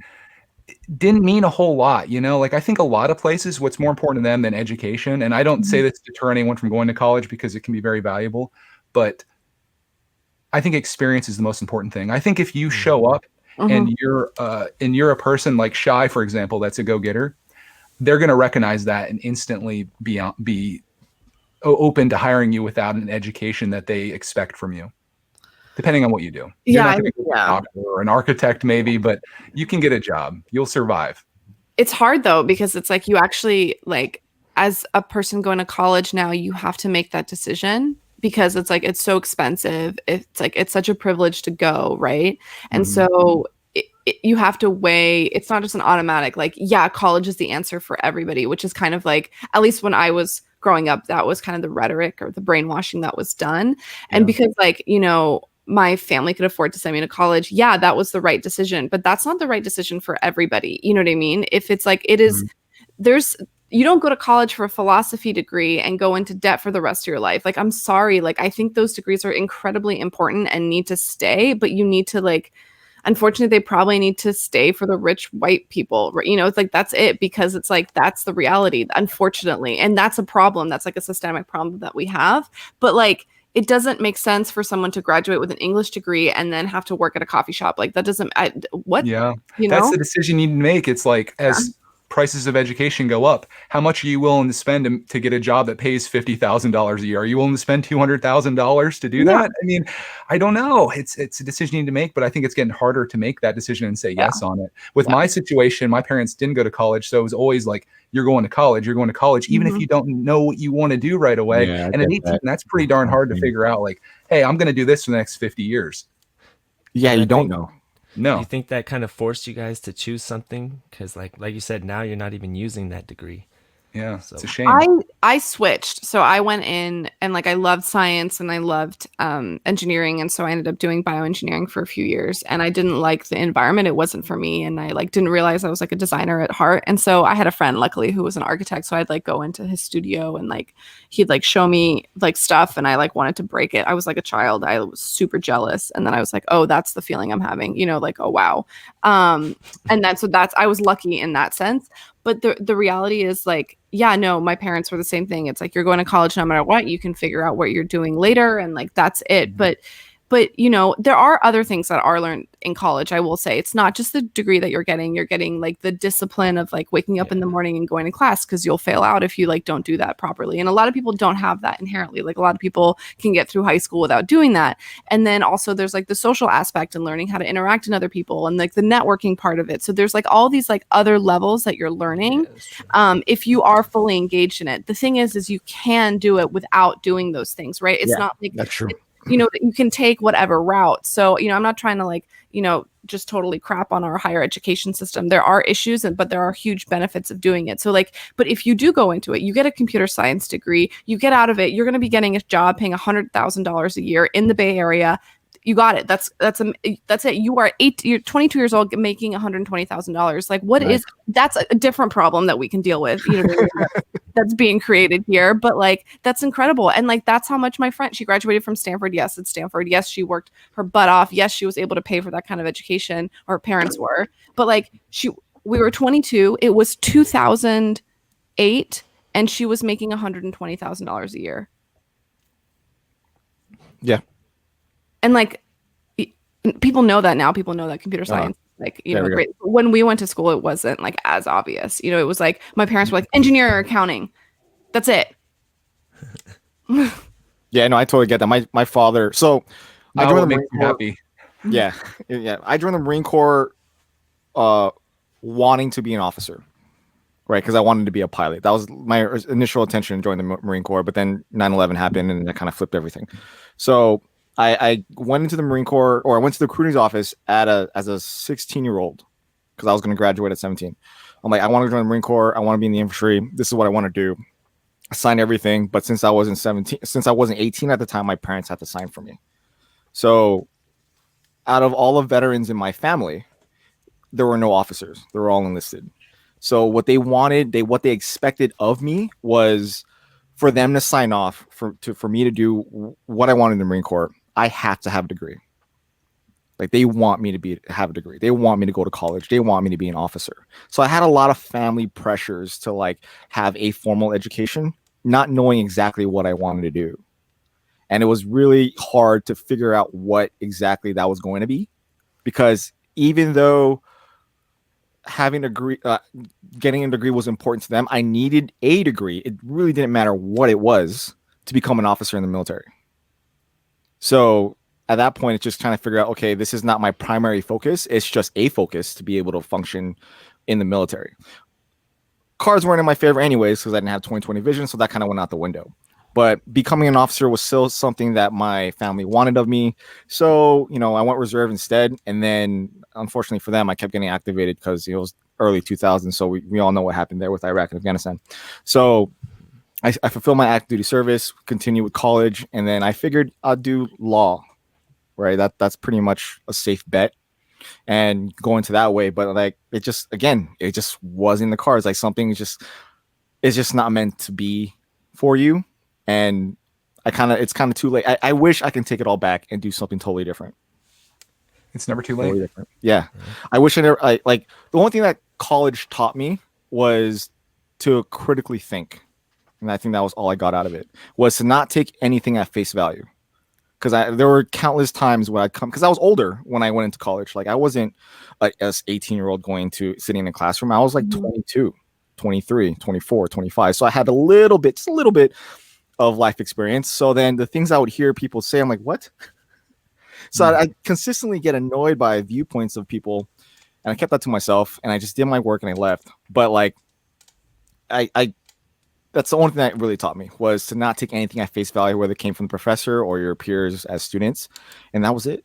didn't mean a whole lot. You know, like I think a lot of places, what's more important to them than education, and I don't say this to deter anyone from going to college because it can be very valuable, but I think experience is the most important thing. I think if you show up and you're a person like Shy, for example, that's a go-getter, they're going to recognize that and instantly be open to hiring you without an education that they expect from you. Depending on what you do. You're not going to be a doctor or an architect maybe, but you can get a job. You'll survive. It's hard though, because it's like you actually, like, as a person going to college now, you have to make that decision because it's like it's so expensive. It's like it's such a privilege to go, right? And so you have to weigh. It's not just an automatic, like, yeah, college is the answer for everybody, which is kind of like, at least when I was growing up, that was kind of the rhetoric or the brainwashing that was done. And because, like, you know, my family could afford to send me to college. Yeah, that was the right decision, but that's not the right decision for everybody. You know what I mean? If it's like, it is, you don't go to college for a philosophy degree and go into debt for the rest of your life. Like, I'm sorry. Like, I think those degrees are incredibly important and need to stay, but you need to, like, unfortunately, they probably need to stay for the rich white people. You know, it's like, that's it, because it's like, that's the reality, unfortunately. And that's a problem. That's like a systemic problem that we have. But like, it doesn't make sense for someone to graduate with an English degree and then have to work at a coffee shop. Like, that doesn't, Yeah. You know? That's the decision you need to make. It's like, as prices of education go up, how much are you willing to spend to get a job that pays $50,000 a year? Are you willing to spend $200,000 to do that? I mean, I don't know. It's a decision you need to make, but I think it's getting harder to make that decision and say yes on it. With my situation, my parents didn't go to college, so it was always like, you're going to college, even if you don't know what you want to do right away. Yeah, and at 18, that's pretty darn hard to figure out, like, hey, I'm going to do this for the next 50 years. Yeah, you don't know. No. Do you think that kind of forced you guys to choose something? Because like you said, now you're not even using that degree. Yeah, So it's a shame. I switched. So I went in and like I loved science and I loved engineering, and so I ended up doing bioengineering for a few years, and I didn't like the environment. It wasn't for me, and I like didn't realize I was like a designer at heart. And so I had a friend luckily who was an architect, so I'd like go into his studio and like he'd like show me like stuff, and I like wanted to break it. I was like a child. I was super jealous, and then I was like, oh, that's the feeling I'm having, you know, like, oh wow. And that's I was lucky in that sense. But the reality is like, yeah, no, my parents were the same thing. It's like, you're going to college no matter what, you can figure out what you're doing later. And like, that's it. But you know, there are other things that are learned in college. I will say it's not just the degree that you're getting like the discipline of like waking up in the morning and going to class, because you'll fail out if you like don't do that properly. And a lot of people don't have that inherently. Like a lot of people can get through high school without doing that. And then also there's like the social aspect and learning how to interact with other people and like the networking part of it. So there's like all these like other levels that you're learning if you are fully engaged in it. The thing is you can do it without doing those things, right? It's not like that's true. You know, you can take whatever route. So, you know, I'm not trying to like, you know, just totally crap on our higher education system. There are issues, but there are huge benefits of doing it. So like, but if you do go into it, you get a computer science degree, you get out of it, you're going to be getting a job paying $100,000 a year in the Bay Area. You got it. That's it. You're 22 years old making $120,000. Like that's a different problem that we can deal with, you know, that's being created here. But like, that's incredible. And like, that's how much my friend, she graduated from Stanford. Yes, it's Stanford. Yes, she worked her butt off. Yes, she was able to pay for that kind of education, or her parents were. But like we were 22. It was 2008, and she was making $120,000 a year. Yeah. And like people know that now. People know that computer science, like, you know, great. When we went to school, it wasn't like as obvious. You know, it was like my parents were like engineering or accounting. That's it. Yeah, no, I totally get that. My father. So I joined the Marine Corps. Happy. Yeah. I joined the Marine Corps, wanting to be an officer, right? Because I wanted to be a pilot. That was my initial intention to join the Marine Corps. But then 9/11 happened, and that kind of flipped everything. So I went into the Marine Corps, or I went to the recruiting office as a 16-year-old, because I was going to graduate at 17. I'm like, I want to join the Marine Corps. I want to be in the infantry. This is what I want to do. I signed everything, but since I wasn't 18 at the time, my parents had to sign for me. So out of all the veterans in my family, there were no officers. They were all enlisted. So what they expected of me was for them to sign off, for me to do what I wanted in the Marine Corps. I have to have a degree. Like, they want me to have a degree. They want me to go to college. They want me to be an officer. So I had a lot of family pressures to like have a formal education, not knowing exactly what I wanted to do. And it was really hard to figure out what exactly that was going to be, because even though having a degree, getting a degree was important to them, I needed a degree. It really didn't matter what it was to become an officer in the military. So at that point, it's just trying to figure out, okay, this is not my primary focus. It's just a focus to be able to function in the military. Cars weren't in my favor anyways, because I didn't have 20/20 vision. So that kind of went out the window. But becoming an officer was still something that my family wanted of me. So, you know, I went reserve instead. And then unfortunately for them, I kept getting activated because it was early 2000s. So we all know what happened there with Iraq and Afghanistan. So I fulfilled my active duty service, continued with college, and then I figured I'd do law, right? That's pretty much a safe bet and going to that way. But like, it just wasn't in the cards. Like, something is just not meant to be for you. And it's kind of too late. I wish I can take it all back and do something totally different. It's never too late. Totally different. Yeah. I wish the only thing that college taught me was to critically think. And I think that was all I got out of it, was to not take anything at face value. because there were countless times when I'd come, because I was older when I went into college. Like I wasn't like as 18-year-old going to sitting in a classroom. I was like 22, 23, 24, 25. So I had just a little bit of life experience. So then the things I would hear people say, I'm like, what? So I consistently get annoyed by viewpoints of people, and I kept that to myself, and I just did my work and I left. But like, I that's the only thing that really taught me, was to not take anything at face value, whether it came from the professor or your peers as students, and that was it.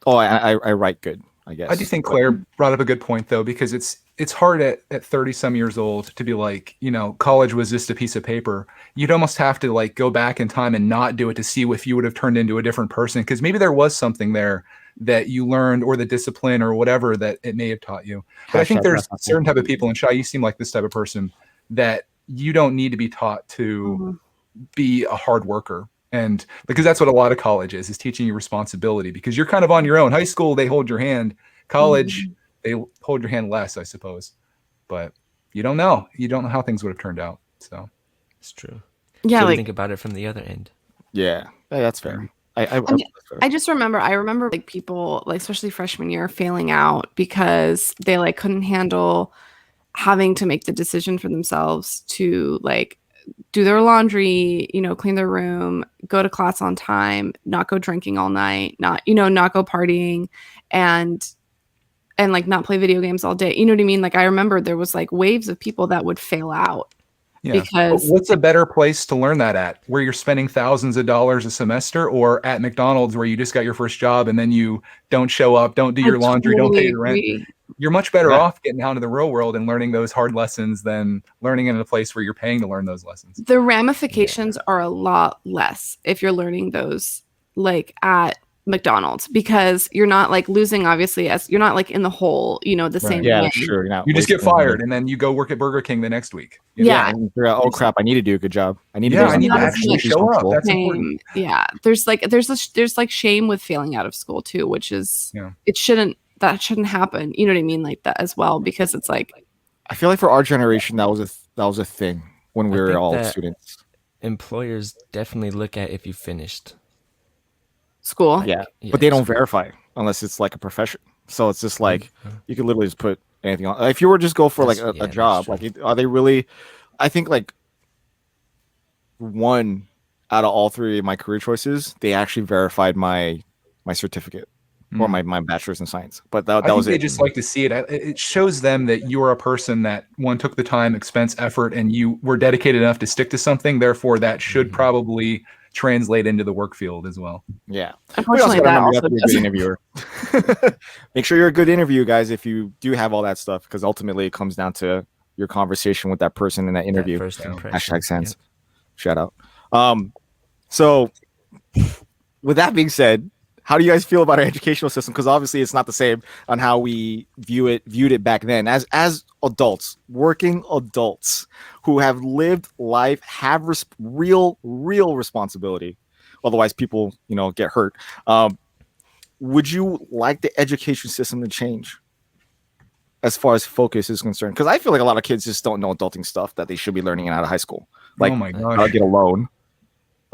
Oh, I write good, I guess. I do think Claire brought up a good point, though, because it's hard at 30 some years old to be like, college was just a piece of paper. You'd almost have to like go back in time and not do it to see if you would have turned into a different person, because maybe there was something there that you learned, or the discipline or whatever that it may have taught you. But I think there's a certain type of people, and Shy, you seem like this type of person, that you don't need to be taught to be a hard worker. And because that's what a lot of college is teaching you responsibility, because you're kind of on your own. High school, they hold your hand. College, they hold your hand less, I suppose. But you don't know. You don't know how things would have turned out. So It's true. Yeah, So like think about it from the other end. Yeah, that's fair. I just remember like people, like especially freshman year, failing out because they like couldn't handle having to make the decision for themselves to like do their laundry, clean their room, go to class on time, not go drinking all night, not go partying, and like not play video games all day. You know what I mean? Like I remember there was like waves of people that would fail out. yeah. Because But what's a better place to learn that at? Where you're spending thousands of dollars a semester, or at McDonald's where you just got your first job and then you don't show up, don't do your laundry, don't pay your rent? You're much better off getting out into the real world and learning those hard lessons than learning in a place where you're paying to learn those lessons. The ramifications are a lot less if you're learning those like at McDonald's, because you're not like losing, obviously, as you're not like in the hole, the same Yeah, way. sure. You just get fired and then you go work at Burger King the next week. Yeah. And figure out, oh crap, I need to do a good job. I need to actually show up. That's important. Yeah. There's like shame with failing out of school too, which is that shouldn't happen. You know what I mean? Like that as well, because it's like, I feel like for our generation that was a thing when we were all students. Employers definitely look at if you finished school. Yeah, but they don't verify unless it's like a profession. So it's just like you could literally just put anything on. If you were just go for like a job, like are they really? I think like one out of all three of my career choices, they actually verified my certificate or my bachelor's in science. But that was they it. just like to see it. It shows them that you're a person that took the time, expense, effort, and you were dedicated enough to stick to something. Therefore, that should probably translate into the work field as well. Yeah. Unfortunately, that also be a good interviewer. Make sure you're a good interview, guys, if you do have all that stuff, because ultimately it comes down to your conversation with that person in that interview. First impression. #sense. Yep. Shout out. So with that being said, how do you guys feel about our educational system? Because obviously it's not the same on how we viewed it back then. As adults, working adults who have lived life, have real responsibility. Otherwise, people get hurt. Would you like the education system to change as far as focus is concerned? Because I feel like a lot of kids just don't know adulting stuff that they should be learning out of high school. Like, oh my gosh, how to get a loan.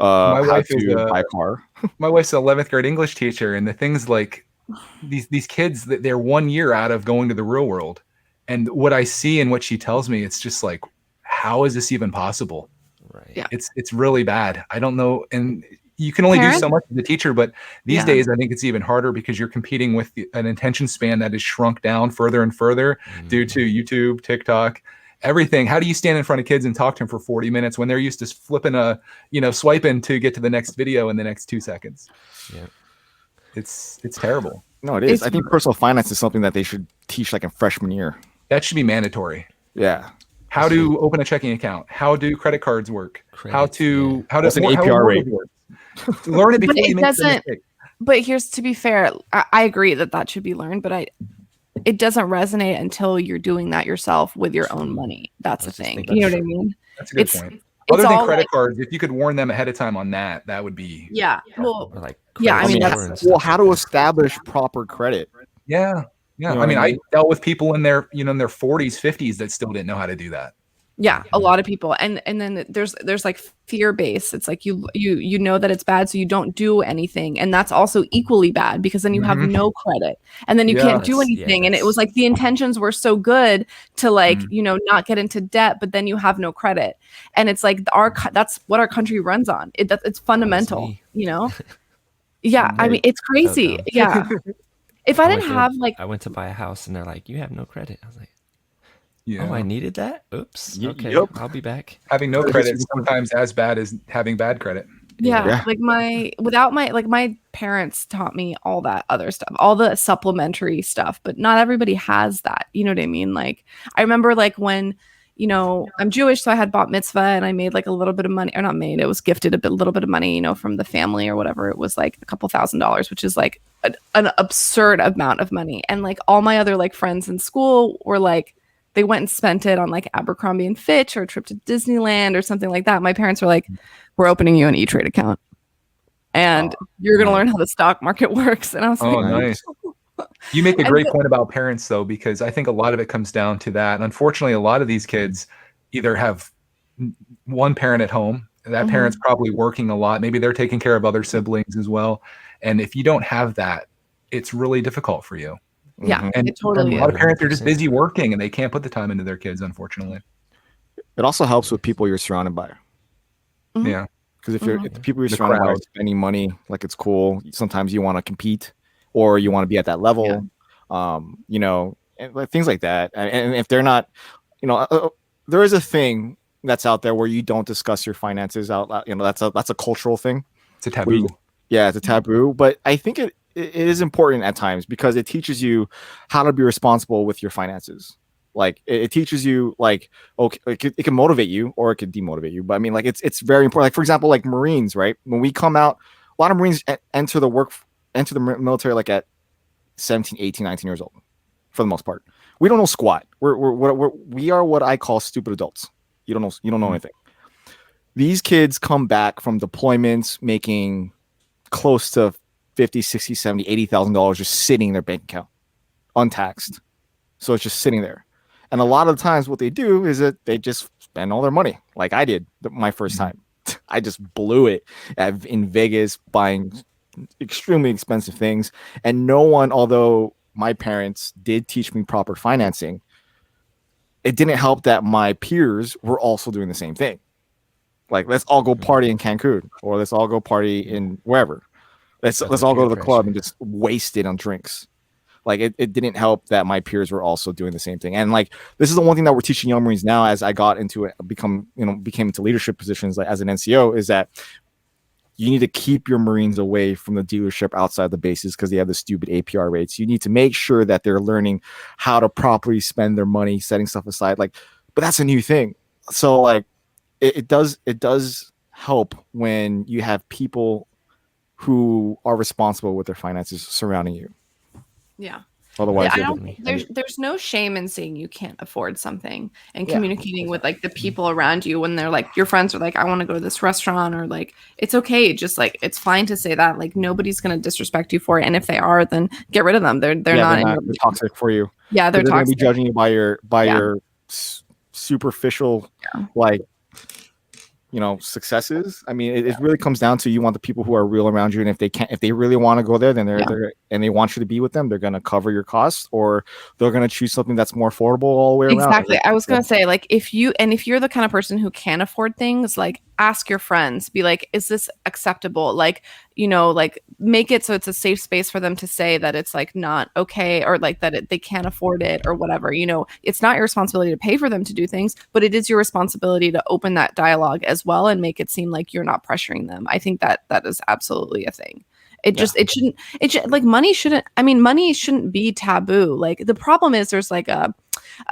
My wife is buy a car. My wife's an 11th grade English teacher, and the things like these kids, that they're 1 year out of going to the real world, and what I see and what she tells me, it's just like, how is this even possible? Right. Yeah. It's really bad. I don't know, and you can only do so much as a teacher, but these days I think it's even harder because you're competing with an attention span that is shrunk down further and further due to YouTube, TikTok. Everything. How do you stand in front of kids and talk to them for 40 minutes when they're used to flipping swiping to get to the next video in the next 2 seconds? Yeah. It's terrible. No, it is. I think personal finance is something that they should teach like in freshman year. That should be mandatory. Yeah. How to open a checking account? How do credit cards work? How to What's an APR rate? Learn it before But you it make the doesn't. mistake. But here's, to be fair, I agree that should be learned, but it doesn't resonate until you're doing that yourself with your own money. That's the thing. You know what I mean? That's a good point. Other than credit cards, if you could warn them ahead of time on that would be. Yeah. Well, Or like yeah, I mean, how to establish proper credit. Yeah. Yeah. You know I mean, what I mean? I dealt with people in their, in their 40s, 50s that still didn't know how to do that. Yeah, a lot of people. And then there's like fear based. It's like you know that it's bad, so you don't do anything. And that's also equally bad because then you have no credit. And then you can't do anything. And it was like the intentions were so good to like, not get into debt, but then you have no credit. And it's like that's what our country runs on. It's fundamental, Yeah, I mean, it's crazy. Yeah. If I didn't have like I went to buy a house and they're like, you have no credit. I was like, Yeah. oh, I needed that? Oops. Okay, Yep. I'll be back. Having no credit is sometimes as bad as having bad credit. Yeah, like my parents taught me all that other stuff, all the supplementary stuff, but not everybody has that. You know what I mean? Like I remember like when, I'm Jewish, so I had bat mitzvah and I made like a little bit of money, or not made, it was gifted little bit of money, from the family or whatever. It was like a couple $1,000s, which is like an absurd amount of money. And like all my other like friends in school were like, they went and spent it on like Abercrombie and Fitch or a trip to Disneyland or something like that. My parents were like, we're opening you an E-Trade account and you're going to learn how the stock market works. And I was like, nice. You make a great point about parents though, because I think a lot of it comes down to that. And unfortunately, a lot of these kids either have one parent at home. That parent's probably working a lot. Maybe they're taking care of other siblings as well. And if you don't have that, it's really difficult for you. Yeah, and it totally a lot of parents are just busy working and they can't put the time into their kids, unfortunately. It also helps with people you're surrounded by. Yeah, because if the people you're surrounded by are spending money like it's cool, sometimes you want to compete or you want to be at that level, and things like that. And if they're not, there is a thing that's out there where you don't discuss your finances out loud. That's a cultural thing. It's a taboo. It's a taboo. But I think it is important at times because it teaches you how to be responsible with your finances. Like it teaches you like, okay, it can motivate you or it can demotivate you. But I mean, like it's very important. Like for example, like Marines, right? When we come out, a lot of Marines enter the military like at 17, 18, 19 years old for the most part. We don't know squat. We are what I call stupid adults. You don't know anything. These kids come back from deployments making close to $50, $60, $70, $80,000 just sitting in their bank account, untaxed. So it's just sitting there. And a lot of the times what they do is that they just spend all their money like I did my first time. I just blew it in Vegas buying extremely expensive things. And no one, although my parents did teach me proper financing, it didn't help that my peers were also doing the same thing. Like, let's all go party in Cancun or let's all go party in wherever. Let's all go to the club and just waste it on drinks. Like it didn't help that my peers were also doing the same thing. And like this is the one thing that we're teaching young Marines now as I got into it, became into leadership positions like as an NCO, is that you need to keep your Marines away from the dealership outside the bases because they have the stupid APR rates. You need to make sure that they're learning how to properly spend their money, setting stuff aside. Like, but that's a new thing. So like it does help when you have people who are responsible with their finances surrounding you. Yeah. Otherwise, there's no shame in saying you can't afford something and communicating with like the people around you when they're like your friends are like, I want to go to this restaurant, or like it's okay, just like it's fine to say that. Like nobody's gonna disrespect you for it, and if they are, then get rid of them. They're not toxic for you. Yeah, they're gonna toxic. be judging you by your superficial like successes. I mean, it really comes down to you want the people who are real around you, and if they really want to go there, then they're and they want you to be with them, they're gonna cover your costs, or they're gonna choose something that's more affordable all the way around. Exactly. I was gonna say, like, if you're the kind of person who can afford things, like ask your friends, be like, is this acceptable? Like, like make it so it's a safe space for them to say that it's like not okay, or like that they can't afford it or whatever. It's not your responsibility to pay for them to do things, but it is your responsibility to open that dialogue as well and make it seem like you're not pressuring them. I think that is absolutely a thing. Money shouldn't be taboo. Like the problem is there's like a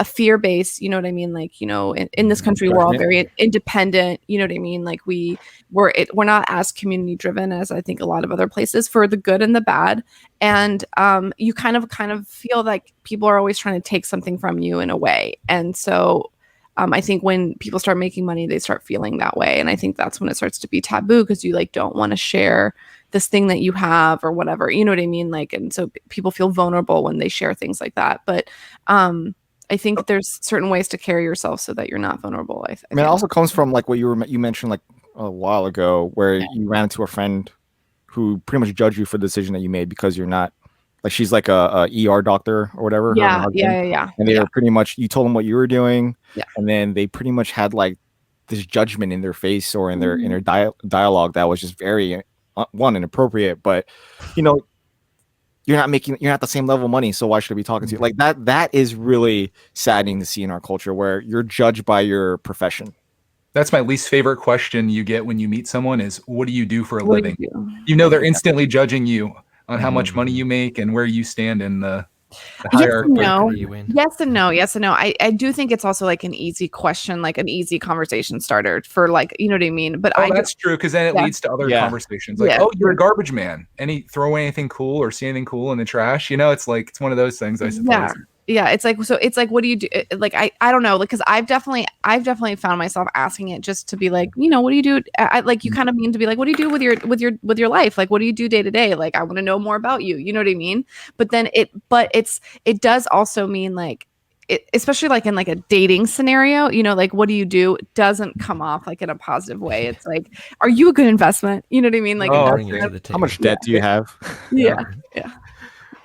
fear base, you know what I mean? Like, in this country, we're all very independent, you know what I mean? Like we're not as community driven as I think a lot of other places, for the good and the bad. And you kind of feel like people are always trying to take something from you in a way. And so I think when people start making money, they start feeling that way. And I think that's when it starts to be taboo, because you like don't want to share this thing that you have or whatever, you know what I mean? Like, and so people feel vulnerable when they share things like that. But I think there's certain ways to carry yourself so that you're not vulnerable. I I mean, it think. also comes from like what you mentioned like a while ago, where you ran into a friend who pretty much judged you for the decision that you made because you're not like she's like a ER doctor or whatever. her and her husband. And they were pretty much you told them what you were doing, and then they pretty much had like this judgment in their face or in their dialogue that was just very inappropriate. But you know, you're not the same level of money, so why should I be talking to you like that? That is really saddening to see in our culture where you're judged by your profession. That's my least favorite question you get when you meet someone is, what do you do for a living? You know, they're instantly judging you on how much money you make and where you stand in the hierarchy. Yes and no. I do think it's also like an easy question, like an easy conversation starter for like, you know what I mean? But that's true, because then it leads to other conversations. Like, oh, you're a garbage man. Throw away anything cool or see anything cool in the trash. You know, it's like it's one of those things, I suppose. Yeah, it's like what do you do? Like I don't know, because I've definitely found myself asking it just to be like, you know, what do you do? Like you kind of mean to be like, what do you do with your life? Like, what do you do day to day? Like, I want to know more about you. You know what I mean? But then it does also mean like, especially like in like a dating scenario, you know, like what do you do? It doesn't come off like in a positive way. It's like, are you a good investment? You know what I mean? Like, how much debt do you have? Yeah.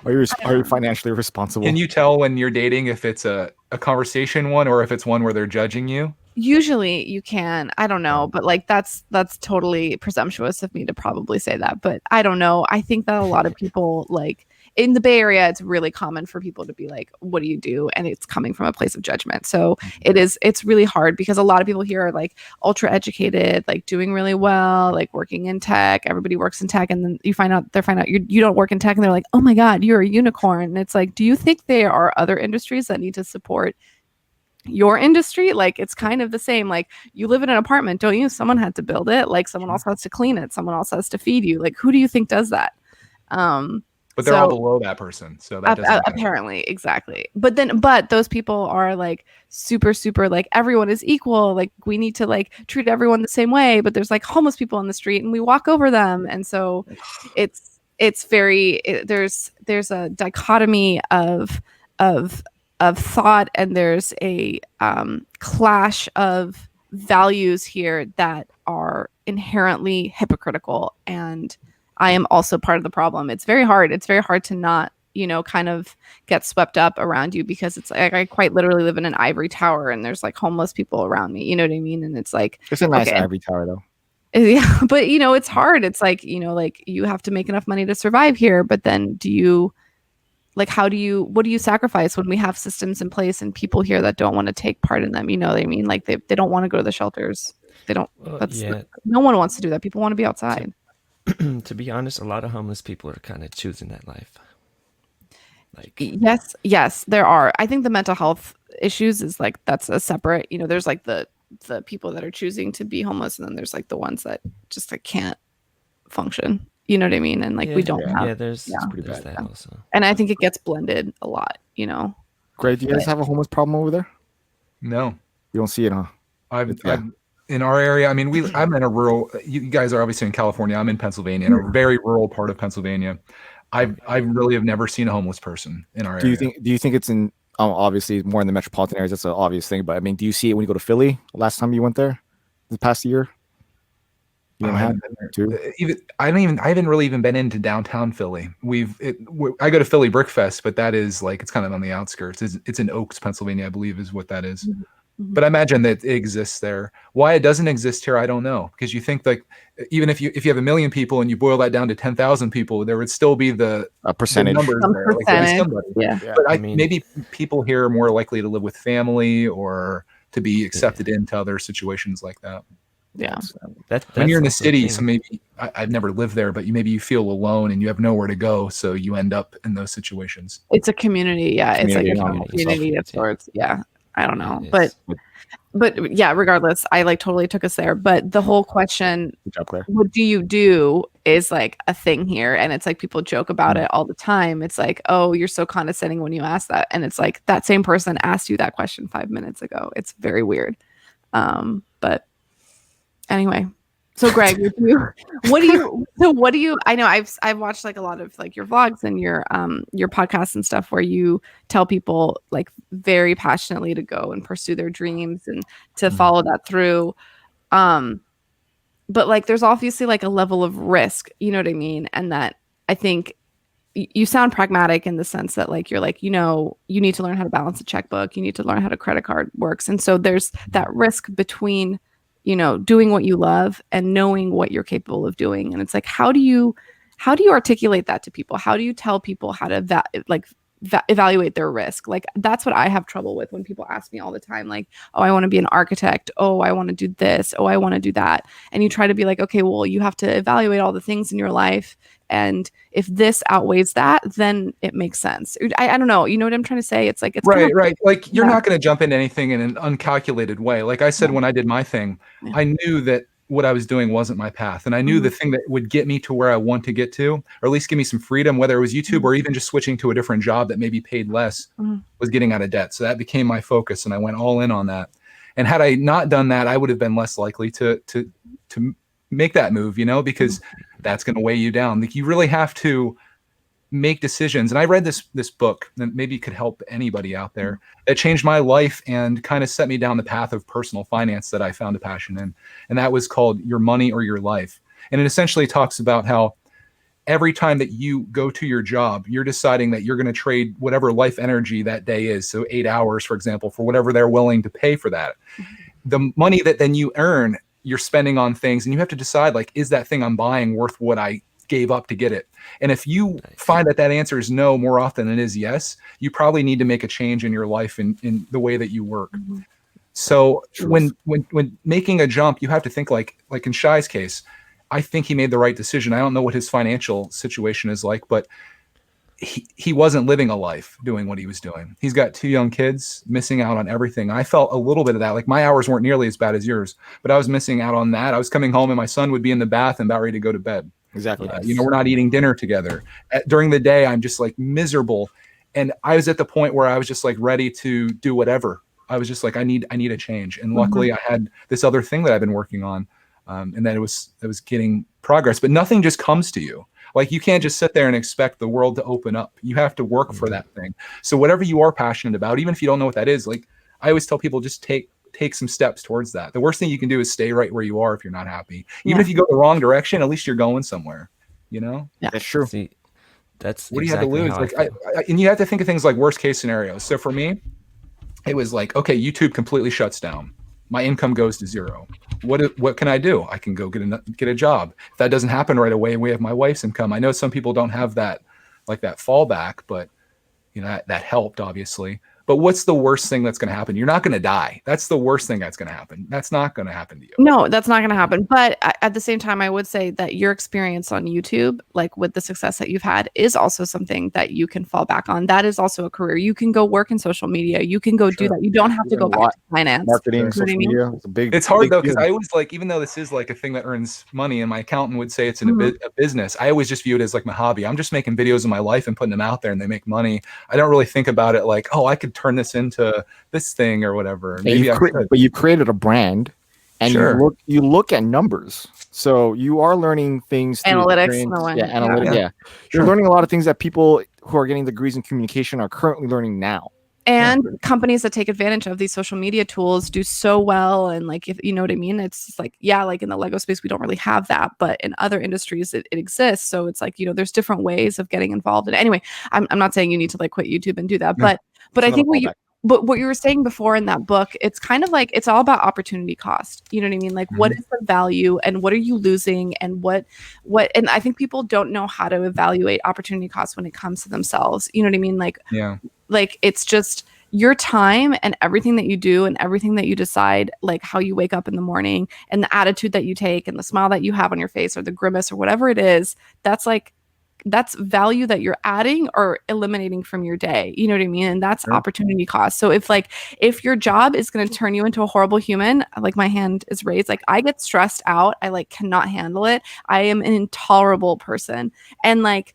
Are you financially responsible? Can you tell when you're dating if it's a conversation one or if it's one where they're judging you? Usually you can. I don't know, but like that's totally presumptuous of me to probably say that, but I don't know. I think that a lot of people like in the Bay Area, it's really common for people to be like, what do you do? And it's coming from a place of judgment. So it's really hard because a lot of people here are like ultra educated, like doing really well, like working in tech. Everybody works in tech. And then they find out you don't work in tech and they're like, oh my God, you're a unicorn. And it's like, do you think there are other industries that need to support your industry? Like it's kind of the same. Like you live in an apartment, don't you? Someone had to build it. Like someone else has to clean it. Someone else has to feed you. Like who do you think does that? But they're all below that person, so that doesn't apparently exactly. But those people are like super like everyone is equal. Like we need to like treat everyone the same way. But there's like homeless people on the street, and we walk over them, and so it's very there's a dichotomy of thought, and there's a clash of values here that are inherently hypocritical, and I am also part of the problem. It's very hard to not, you know, kind of get swept up around you, because it's like I quite literally live in an ivory tower and there's like homeless people around me, you know what I mean? And it's like, it's a nice ivory tower though. Yeah, but you know, it's hard. It's like, you know, like you have to make enough money to survive here, but then what do you sacrifice when we have systems in place and people here that don't want to take part in them? You know what I mean? Like they don't want to go to the shelters. They don't, no one wants to do that. People want to be outside. To be honest, a lot of homeless people are kind of choosing that life. Like yes, there are. I think the mental health issues is like that's a separate, you know, there's like the people that are choosing to be homeless, and then there's like the ones that just like can't function. You know what I mean? And like we don't have there's that also. And I think it gets blended a lot, you know. Greg, do you guys have a homeless problem over there? No. You don't see it, huh? I've in our area, I mean, I'm in a rural. You guys are obviously in California. I'm in Pennsylvania, in a very rural part of Pennsylvania. I really have never seen a homeless person in our area. Do you think it's in obviously more in the metropolitan areas? That's an obvious thing, but I mean, do you see it when you go to Philly? Last time you went there, the past year. I haven't really even been into downtown Philly. I go to Philly Brick Fest, but that is like it's kind of on the outskirts. It's in Oaks, Pennsylvania, I believe, is what that is. Mm-hmm. But I imagine that it exists there. Why it doesn't exist here, I don't know. Because you think like even if you have 1 million people and you boil that down to 10,000 people, there would still be a percentage. Numbers there. Percentage. Like yeah. But maybe people here are more likely to live with family or to be accepted into other situations like that. Yeah. That's when you're in a city, so maybe I've never lived there, but maybe you feel alone and you have nowhere to go, so you end up in those situations. It's a community, yeah. It's like a community of sorts. Yeah. I don't know, but yeah, regardless, I like totally took us there. But the whole question, what do you do, is like a thing here, and it's like people joke about it all the time. It's like, oh, you're so condescending when you ask that, and it's like that same person asked you that question 5 minutes ago. It's very weird. But anyway, So Greg, what do you, I know I've watched like a lot of like your vlogs and your podcasts and stuff where you tell people like very passionately to go and pursue their dreams and to follow that through. But like there's obviously like a level of risk, you know what I mean? And that I think you sound pragmatic in the sense that like you're like, you need to learn how to balance a checkbook, you need to learn how a credit card works. And so there's that risk between doing what you love and knowing what you're capable of doing. And it's like, how do you articulate that to people? How do you tell people how to evaluate their risk? Like, that's what I have trouble with when people ask me all the time, like, oh, I want to be an architect. Oh, I want to do this. Oh, I want to do that. And you try to be like, okay, well, you have to evaluate all the things in your life. And if this outweighs that, then it makes sense. I don't know. You know what I'm trying to say? It's like, it's right. Like you're not going to jump into anything in an uncalculated way. Like I said, when I did my thing, I knew that what I was doing wasn't my path. And I knew the thing that would get me to where I want to get to, or at least give me some freedom, whether it was YouTube or even just switching to a different job that maybe paid less, was getting out of debt. So that became my focus. And I went all in on that. And had I not done that, I would have been less likely to make that move, because that's going to weigh you down. Like you really have to make decisions. And I read this book that maybe could help anybody out there that changed my life and kind of set me down the path of personal finance that I found a passion in. And that was called Your Money or Your Life. And it essentially talks about how every time that you go to your job, you're deciding that you're going to trade whatever life energy that day is. So 8 hours, for example, for whatever they're willing to pay for that. The money that then you earn, you're spending on things, and you have to decide, like, is that thing I'm buying worth what I gave up to get it? And if you find that answer is no more often than it is yes, you probably need to make a change in your life in the way that you work. So when making a jump, you have to think like in Shy's case, I think he made the right decision. I don't know what his financial situation is like, but he wasn't living a life doing what he was doing. He's got 2 young kids, missing out on everything. I felt a little bit of that. Like my hours weren't nearly as bad as yours, but I was missing out on that. I was coming home and my son would be in the bath and about ready to go to bed. Exactly. We're not eating dinner together. During the day, I'm just like miserable. And I was at the point where I was just like ready to do whatever. I was just like, I need a change. And luckily I had this other thing that I've been working on. And then it was getting progress, but nothing just comes to you. Like you can't just sit there and expect the world to open up. You have to work for that thing. So whatever you are passionate about, even if you don't know what that is, like I always tell people, just take some steps towards that. The worst thing you can do is stay right where you are if you're not happy. Even if you go the wrong direction, at least you're going somewhere, Yeah, that's true. See, that's what exactly do you have to lose? And you have to think of things like worst case scenarios. So for me, it was like, okay, YouTube completely shuts down. My income goes to zero. What can I do? I can go get a job. If that doesn't happen right away, we have my wife's income. I know some people don't have that, like that fallback, but that helped obviously. But what's the worst thing that's going to happen? You're not going to die. That's the worst thing that's going to happen. That's not going to happen to you. No, that's not going to happen. But at the same time, I would say that your experience on YouTube, like with the success that you've had, is also something that you can fall back on. That is also a career. You can go work in social media. You can go do that. You don't have to go back to finance. Marketing, social media. It's hard though, because I always like, even though this is like a thing that earns money and my accountant would say it's in a business, I always just view it as like my hobby. I'm just making videos of my life and putting them out there and they make money. I don't really think about it like, oh, I could turn this into this thing or whatever. Maybe but you created a brand and you look at numbers. So you are learning things. Analytics. You're learning a lot of things that people who are getting degrees in communication are currently learning now. And companies that take advantage of these social media tools do so well. And like, if you know what I mean, it's just like, like in the Lego space, we don't really have that, but in other industries it exists. So it's like, there's different ways of getting involved. And anyway, I'm not saying you need to like quit YouTube and do that, but I think what you were saying before in that book, it's kind of like, it's all about opportunity cost. You know what I mean? Like, what is the value and what are you losing and what, and I think people don't know how to evaluate opportunity cost when it comes to themselves. You know what I mean? Like it's just your time and everything that you do and everything that you decide, like how you wake up in the morning and the attitude that you take and the smile that you have on your face or the grimace or whatever it is, that's value that you're adding or eliminating from your day. You know what I mean? And that's opportunity cost. So if your job is going to turn you into a horrible human, like my hand is raised, like I get stressed out. I like cannot handle it. I am an intolerable person. And like,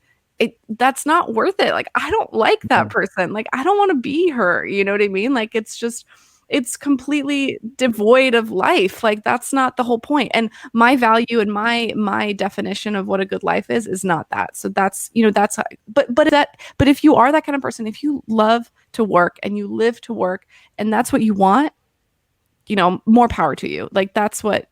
that's not worth it. Like, I don't like that person. Like, I don't want to be her. You know what I mean? Like, it's just, it's completely devoid of life. Like that's not the whole point. And my value and my definition of what a good life is not that. So that's, that's but if you are that kind of person, if you love to work and you live to work and that's what you want, more power to you. Like that's what,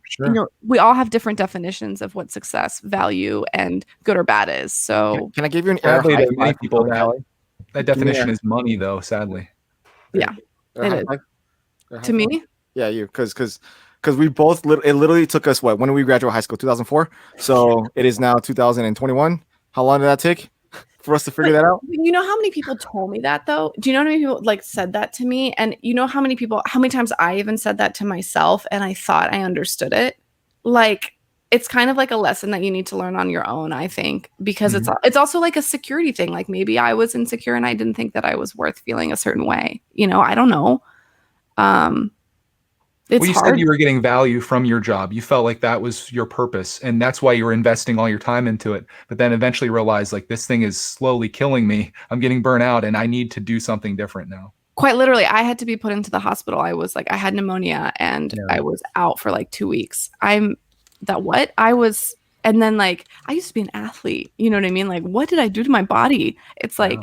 we all have different definitions of what success, value, and good or bad is. So can I give you an air Sadly, high to many five, people, Kelly? that definition is money, though. Sadly, yeah, Air it high is. five? Air high To five? me, Yeah, you, because we both it literally took us when did we graduate high school? 2004. So it is now 2021. How long did that take for us to figure that out? you know how many people told me that though? Do you know how many people like said that to me? And you know how many times I even said that to myself and I thought I understood it? Like it's kind of like a lesson that you need to learn on your own, I think, because it's also like a security thing. Like maybe I was insecure and I didn't think that I was worth feeling a certain way. I don't know. It's you hard. said you were getting value from your job. You felt like that was your purpose, and that's why you were investing all your time into it. But then eventually realized, like, this thing is slowly killing me. I'm getting burnt out, and I need to do something different now. Quite literally, I had to be put into the hospital. I had pneumonia, and I was out for like 2 weeks. And then like, I used to be an athlete. You know what I mean? Like, what did I do to my body? It's like,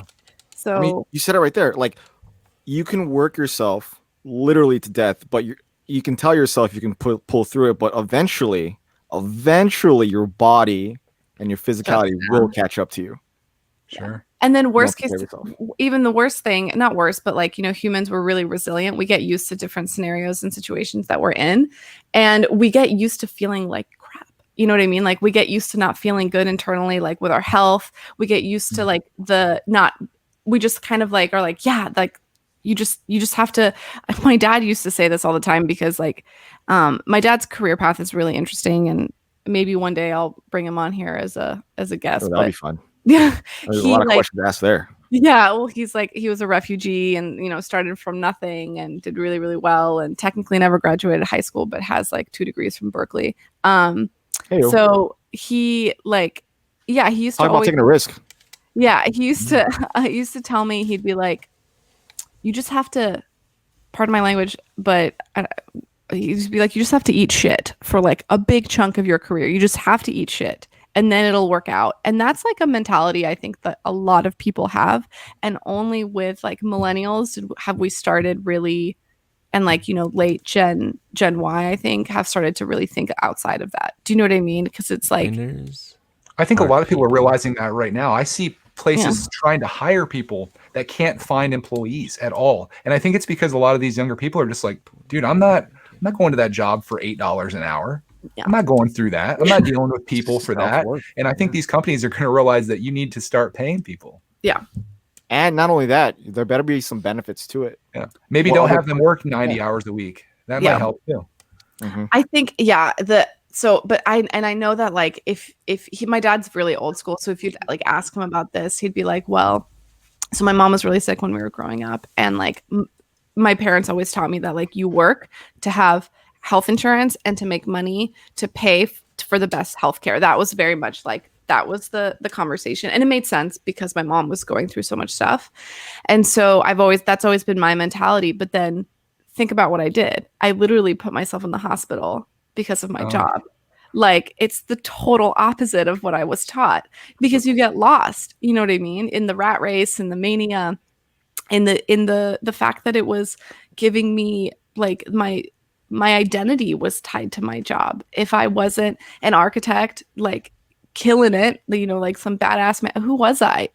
so. I mean, you said it right there. Like, you can work yourself literally to death, but you can tell yourself you can pull through it, but eventually your body and your physicality will catch up to you. Sure. And then worst case, even the worst thing, not worse, but like, humans were really resilient. We get used to different scenarios and situations that we're in, and we get used to feeling like crap. You know what I mean? Like we get used to not feeling good internally, like with our health. We get used to like we just kind of like are like, yeah, like you just have to. My dad used to say this all the time because like my dad's career path is really interesting, and maybe one day I'll bring him on here as a guest. Oh, that'll be fun. Yeah, there's a lot of questions to ask there. Yeah, well, he was a refugee and started from nothing and did really, really well, and technically never graduated high school, but has like 2 degrees from Berkeley. So he he used to talk about taking a risk. Yeah, he used to tell me, he'd be like, you just have to, pardon my language, but he'd just be like, you just have to eat shit for like a big chunk of your career. You just have to eat shit. And then it'll work out. And that's like a mentality I think that a lot of people have. And only with like millennials have we started really, and like, late Gen Y, I think, have started to really think outside of that. Do you know what I mean? Because it's like, I think a lot of people are realizing that right now. I see places trying to hire people that can't find employees at all. And I think it's because a lot of these younger people are just like, dude, I'm not going to that job for $8 an hour. Yeah. I'm not going through that. I'm not dealing with people for that. And I think these companies are going to realize that you need to start paying people. Yeah. And not only that, there better be some benefits to it. Yeah. Maybe don't have them work 90 hours a week. That might help too. Mm-hmm. I think, but I know that like if my dad's really old school. So if you'd like ask him about this, he'd be like, well, so my mom was really sick when we were growing up. And like my parents always taught me that like you work to have health insurance and to make money to pay for the best healthcare. That was very much like, that was the conversation. And it made sense because my mom was going through so much stuff. And so that's always been my mentality. But then think about what I did. I literally put myself in the hospital because of my job. Like it's the total opposite of what I was taught, because you get lost, you know what I mean? In the rat race and the mania, in the fact that it was giving me like my identity was tied to my job. If I wasn't an architect, like killing it, like some badass man, who was I?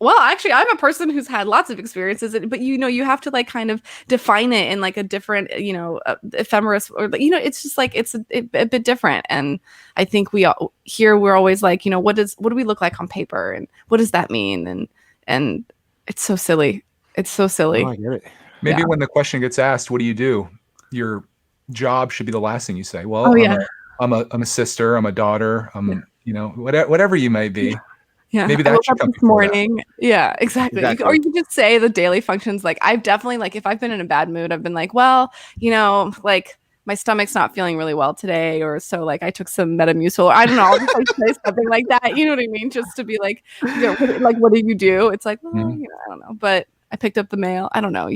Well, actually, I'm a person who's had lots of experiences, but you have to like kind of define it in like a different, ephemeris, or it's just like it's a bit different. And I think we're always like, what do we look like on paper, and what does that mean? And it's so silly. It's so silly. Oh, I get it. Maybe when the question gets asked, what do you do? Your job should be the last thing you say. Well, I'm a sister, I'm a daughter, whatever you may be. Yeah, maybe that should come this morning. That. Yeah, exactly. Or you can just say the daily functions. Like I've definitely, like if I've been in a bad mood, I've been like, well, like my stomach's not feeling really well today, or so like I took some Metamucil, or I don't know, I'll just like say something like that. You know what I mean? Just to be like, like what did you do? It's like, well, I don't know, but I picked up the mail. I don't know.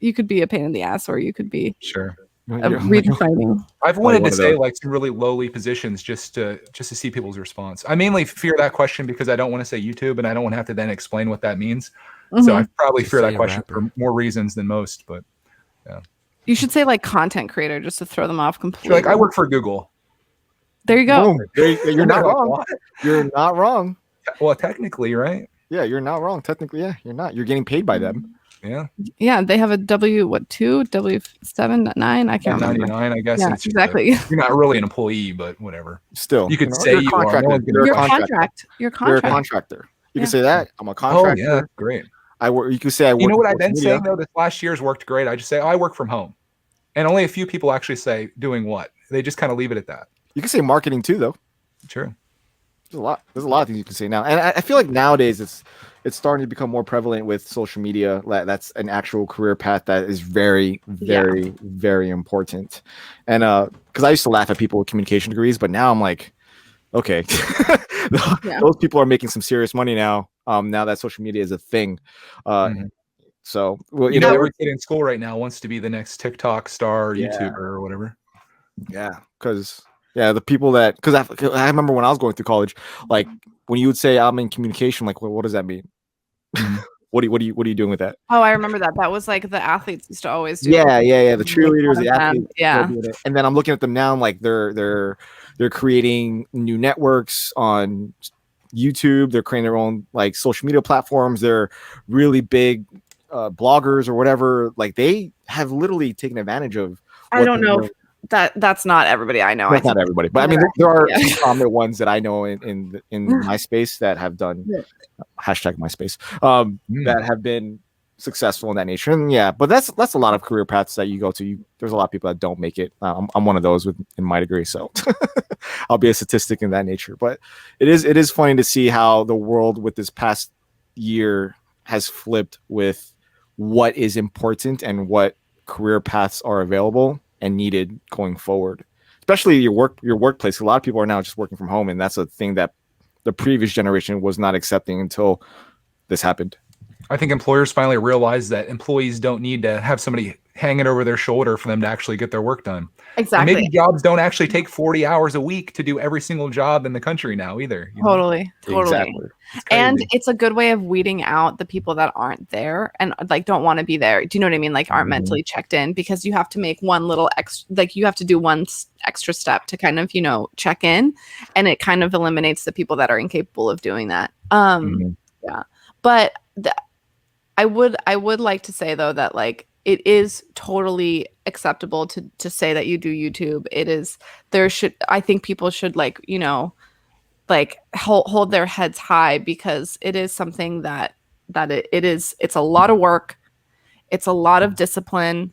you could be a pain in the ass, or you could be Sure. redefining. I've wanted one to of say those. like some really lowly positions just to see people's response. I mainly fear that question because I don't want to say YouTube and I don't want to have to then explain what that means. So I probably Just fear say that a question rapper. for more reasons than most. But You should say like content creator just to throw them off so, completely. like I work for Google. There you go. Boom. You're not Like, wrong. what? You're not wrong. Well, technically, right? Yeah, you're not wrong. Technically, yeah, you're not. You're getting paid by them. Yeah. Yeah, they have a W7, 9. I can't remember. 99, I guess. Yeah, it's just exactly. you're not really an employee, but whatever. Still, You could know, say you're a you are. No contractor. one's gonna You're a Your contractor. contract. Your You're a contract. contractor. You Yeah. can say that. I'm a Oh contractor. yeah, great. I work. You can say I work. You know what in I've been social media. saying though? This last year's worked great. I just say, I work from home, and only a few people actually say doing what. They just kind of leave it at that. You can say marketing too, though. Sure. There's a lot. There's a lot of things you can say now, and I feel like nowadays it's starting to become more prevalent with social media. That's an actual career path that is very, very, very important. And because I used to laugh at people with communication degrees, but now I'm like, okay, those people are making some serious money now. Now that social media is a thing. So well, You know, every kid in school right now wants to be the next TikTok star, or Yeah. YouTuber, or whatever. yeah, because the people that because I remember when I was going through college, like when you would say I'm in communication, like what does that mean? What are you doing with that? Oh, I remember that. That was like the athletes used to always do. Yeah. The cheerleaders, the athletes. Yeah. And then I'm looking at them now. I'm like, they're creating new networks on YouTube. They're creating their own like social media platforms. They're really big bloggers or whatever. Like they have literally taken advantage of. I don't know. That's not everybody I know. That's not everybody, but I mean, there are Yeah. some prominent ones that I know in my space that have done hashtag MySpace that have been successful in that nature. And yeah, but that's a lot of career paths that you go to. There's a lot of people that don't make it. I'm one of those in my degree, so I'll be a statistic in that nature. But it is funny to see how the world with this past year has flipped with what is important and what career paths are available and needed going forward, especially your workplace. A lot of people are now just working from home, and that's a thing that the previous generation was not accepting until this happened. I think employers finally realized that employees don't need to have somebody hanging over their shoulder for them to actually get their work done. Exactly. And maybe jobs don't actually take 40 hours a week to do every single job in the country now either. You know? Totally. Exactly. And it's a good way of weeding out the people that aren't there and like don't want to be there. Do you know what I mean? Like aren't mentally checked in, because you have to make one little you have to do one extra step to kind of, check in, and it kind of eliminates the people that are incapable of doing that. Yeah. But I would like to say though that like it is totally acceptable to say that you do YouTube. I think people should like hold their heads high, because it is something that it's a lot of work. It's a lot of discipline,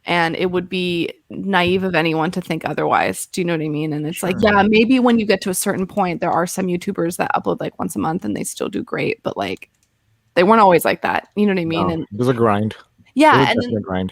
and it would be naive of anyone to think otherwise. Do you know what I mean? And it's like, yeah, maybe when you get to a certain point, there are some YouTubers that upload like once a month and they still do great, but like they weren't always like that. You know what I mean? No, And there's a grind. yeah,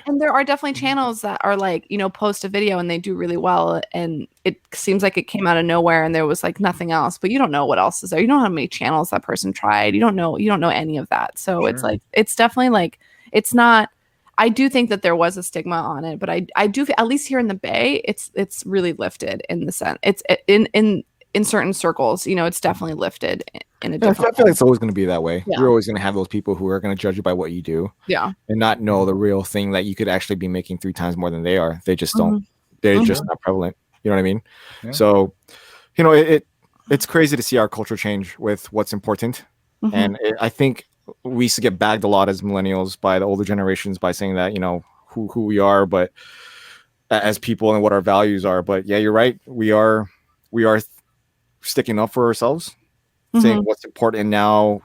And there are definitely channels that are like, post a video and they do really well, and it seems like it came out of nowhere and there was like nothing else, but you don't know what else is there. You don't know how many channels that person tried. You don't know any of that. So it's like, it's definitely like, it's not, I do think that there was a stigma on it, but I do, at least here in the Bay, it's really lifted in the sense, it's in certain circles, it's definitely lifted in a different I feel like it's always going to be that way. Yeah. You're always going to have those people who are going to judge you by what you do, and not know the real thing that you could actually be making 3 times more than they are. They just don't. They're just not prevalent. You know what I mean? Yeah. So, it's crazy to see our culture change with what's important, and I think we used to get bagged a lot as millennials by the older generations by saying that who we are, but as people and what our values are. But yeah, you're right. We are sticking up for ourselves, saying what's important now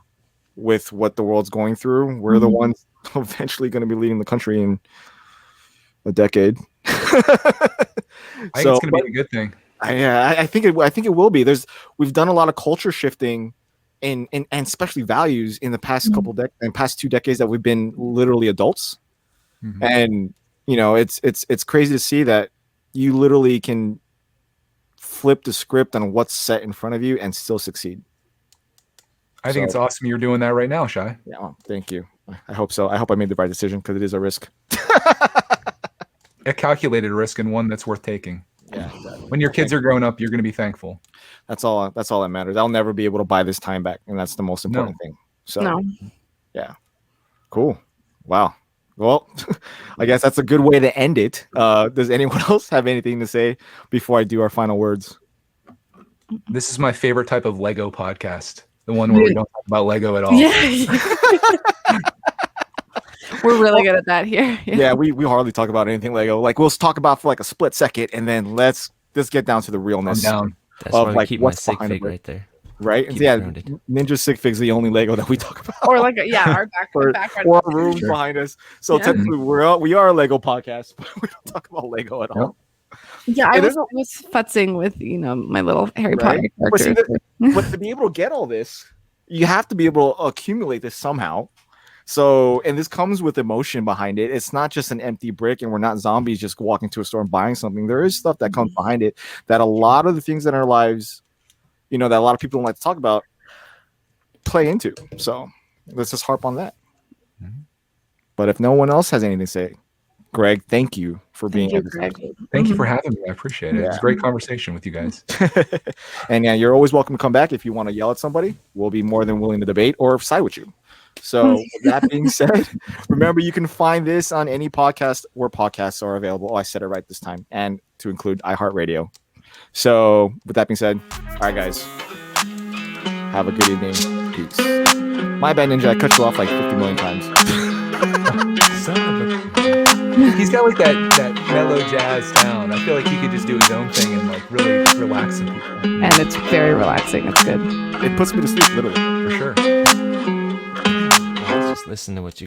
with what the world's going through. We're the ones eventually going to be leading the country in a decade. I think it's going to be a good thing. I think it will be. We've done a lot of culture shifting and especially values in the past past 2 decades that we've been literally adults. And it's crazy to see that you literally can flip the script on what's set in front of you and still succeed. I think it's awesome you're doing that right now, Shy. Yeah, thank you. I hope so. I hope I made the right decision because it is a risk. A calculated risk and one that's worth taking. Yeah, exactly. When your kids are grown up, you're going to be thankful. That's all that matters. I'll never be able to buy this time back, and that's the most important thing. So No. yeah, cool. Wow. Well, I guess that's a good way to end it. Does anyone else have anything to say before I do our final words? This is my favorite type of Lego podcast. The one where we don't talk about Lego at all. Yeah. We're really good at that here. Yeah, we hardly talk about anything Lego. Like we'll talk about for like a split second, and then let's get down to the realness. Down. That's why we keep my sig fig right there. Right? Keep it Yeah, grounded. Ninja sig fig's the only Lego that we talk about. Or like our background. Or our rooms behind us. So Yeah. technically we are a Lego podcast, but we don't talk about Lego at all. Yeah, I was futzing with my little Harry Potter But, see, character. but to be able to get all this, you have to be able to accumulate this somehow. So, and this comes with emotion behind it. It's not just an empty brick, and we're not zombies just walking to a store and buying something. There is stuff that comes behind it that a lot of the things in our lives, that a lot of people don't like to talk about, play into. So let's just harp on that. But if no one else has anything to say, Greg, thank you for being here. Thank you for having me. I appreciate it. It's a great conversation with you guys. And yeah, you're always welcome to come back if you want to yell at somebody. We'll be more than willing to debate or side with you. So with that being said, remember you can find this on any podcast where podcasts are available. Oh, I said it right this time, and to include iHeartRadio. So with that being said, all right, guys, have a good evening. Peace. My bad, Ninja. I cut you off like 50 million times. He's got like that mellow jazz sound. I feel like he could just do his own thing and like really relax some people. And it's very relaxing. It's good. It puts me to sleep, literally. For sure. Let's just listen to what you got.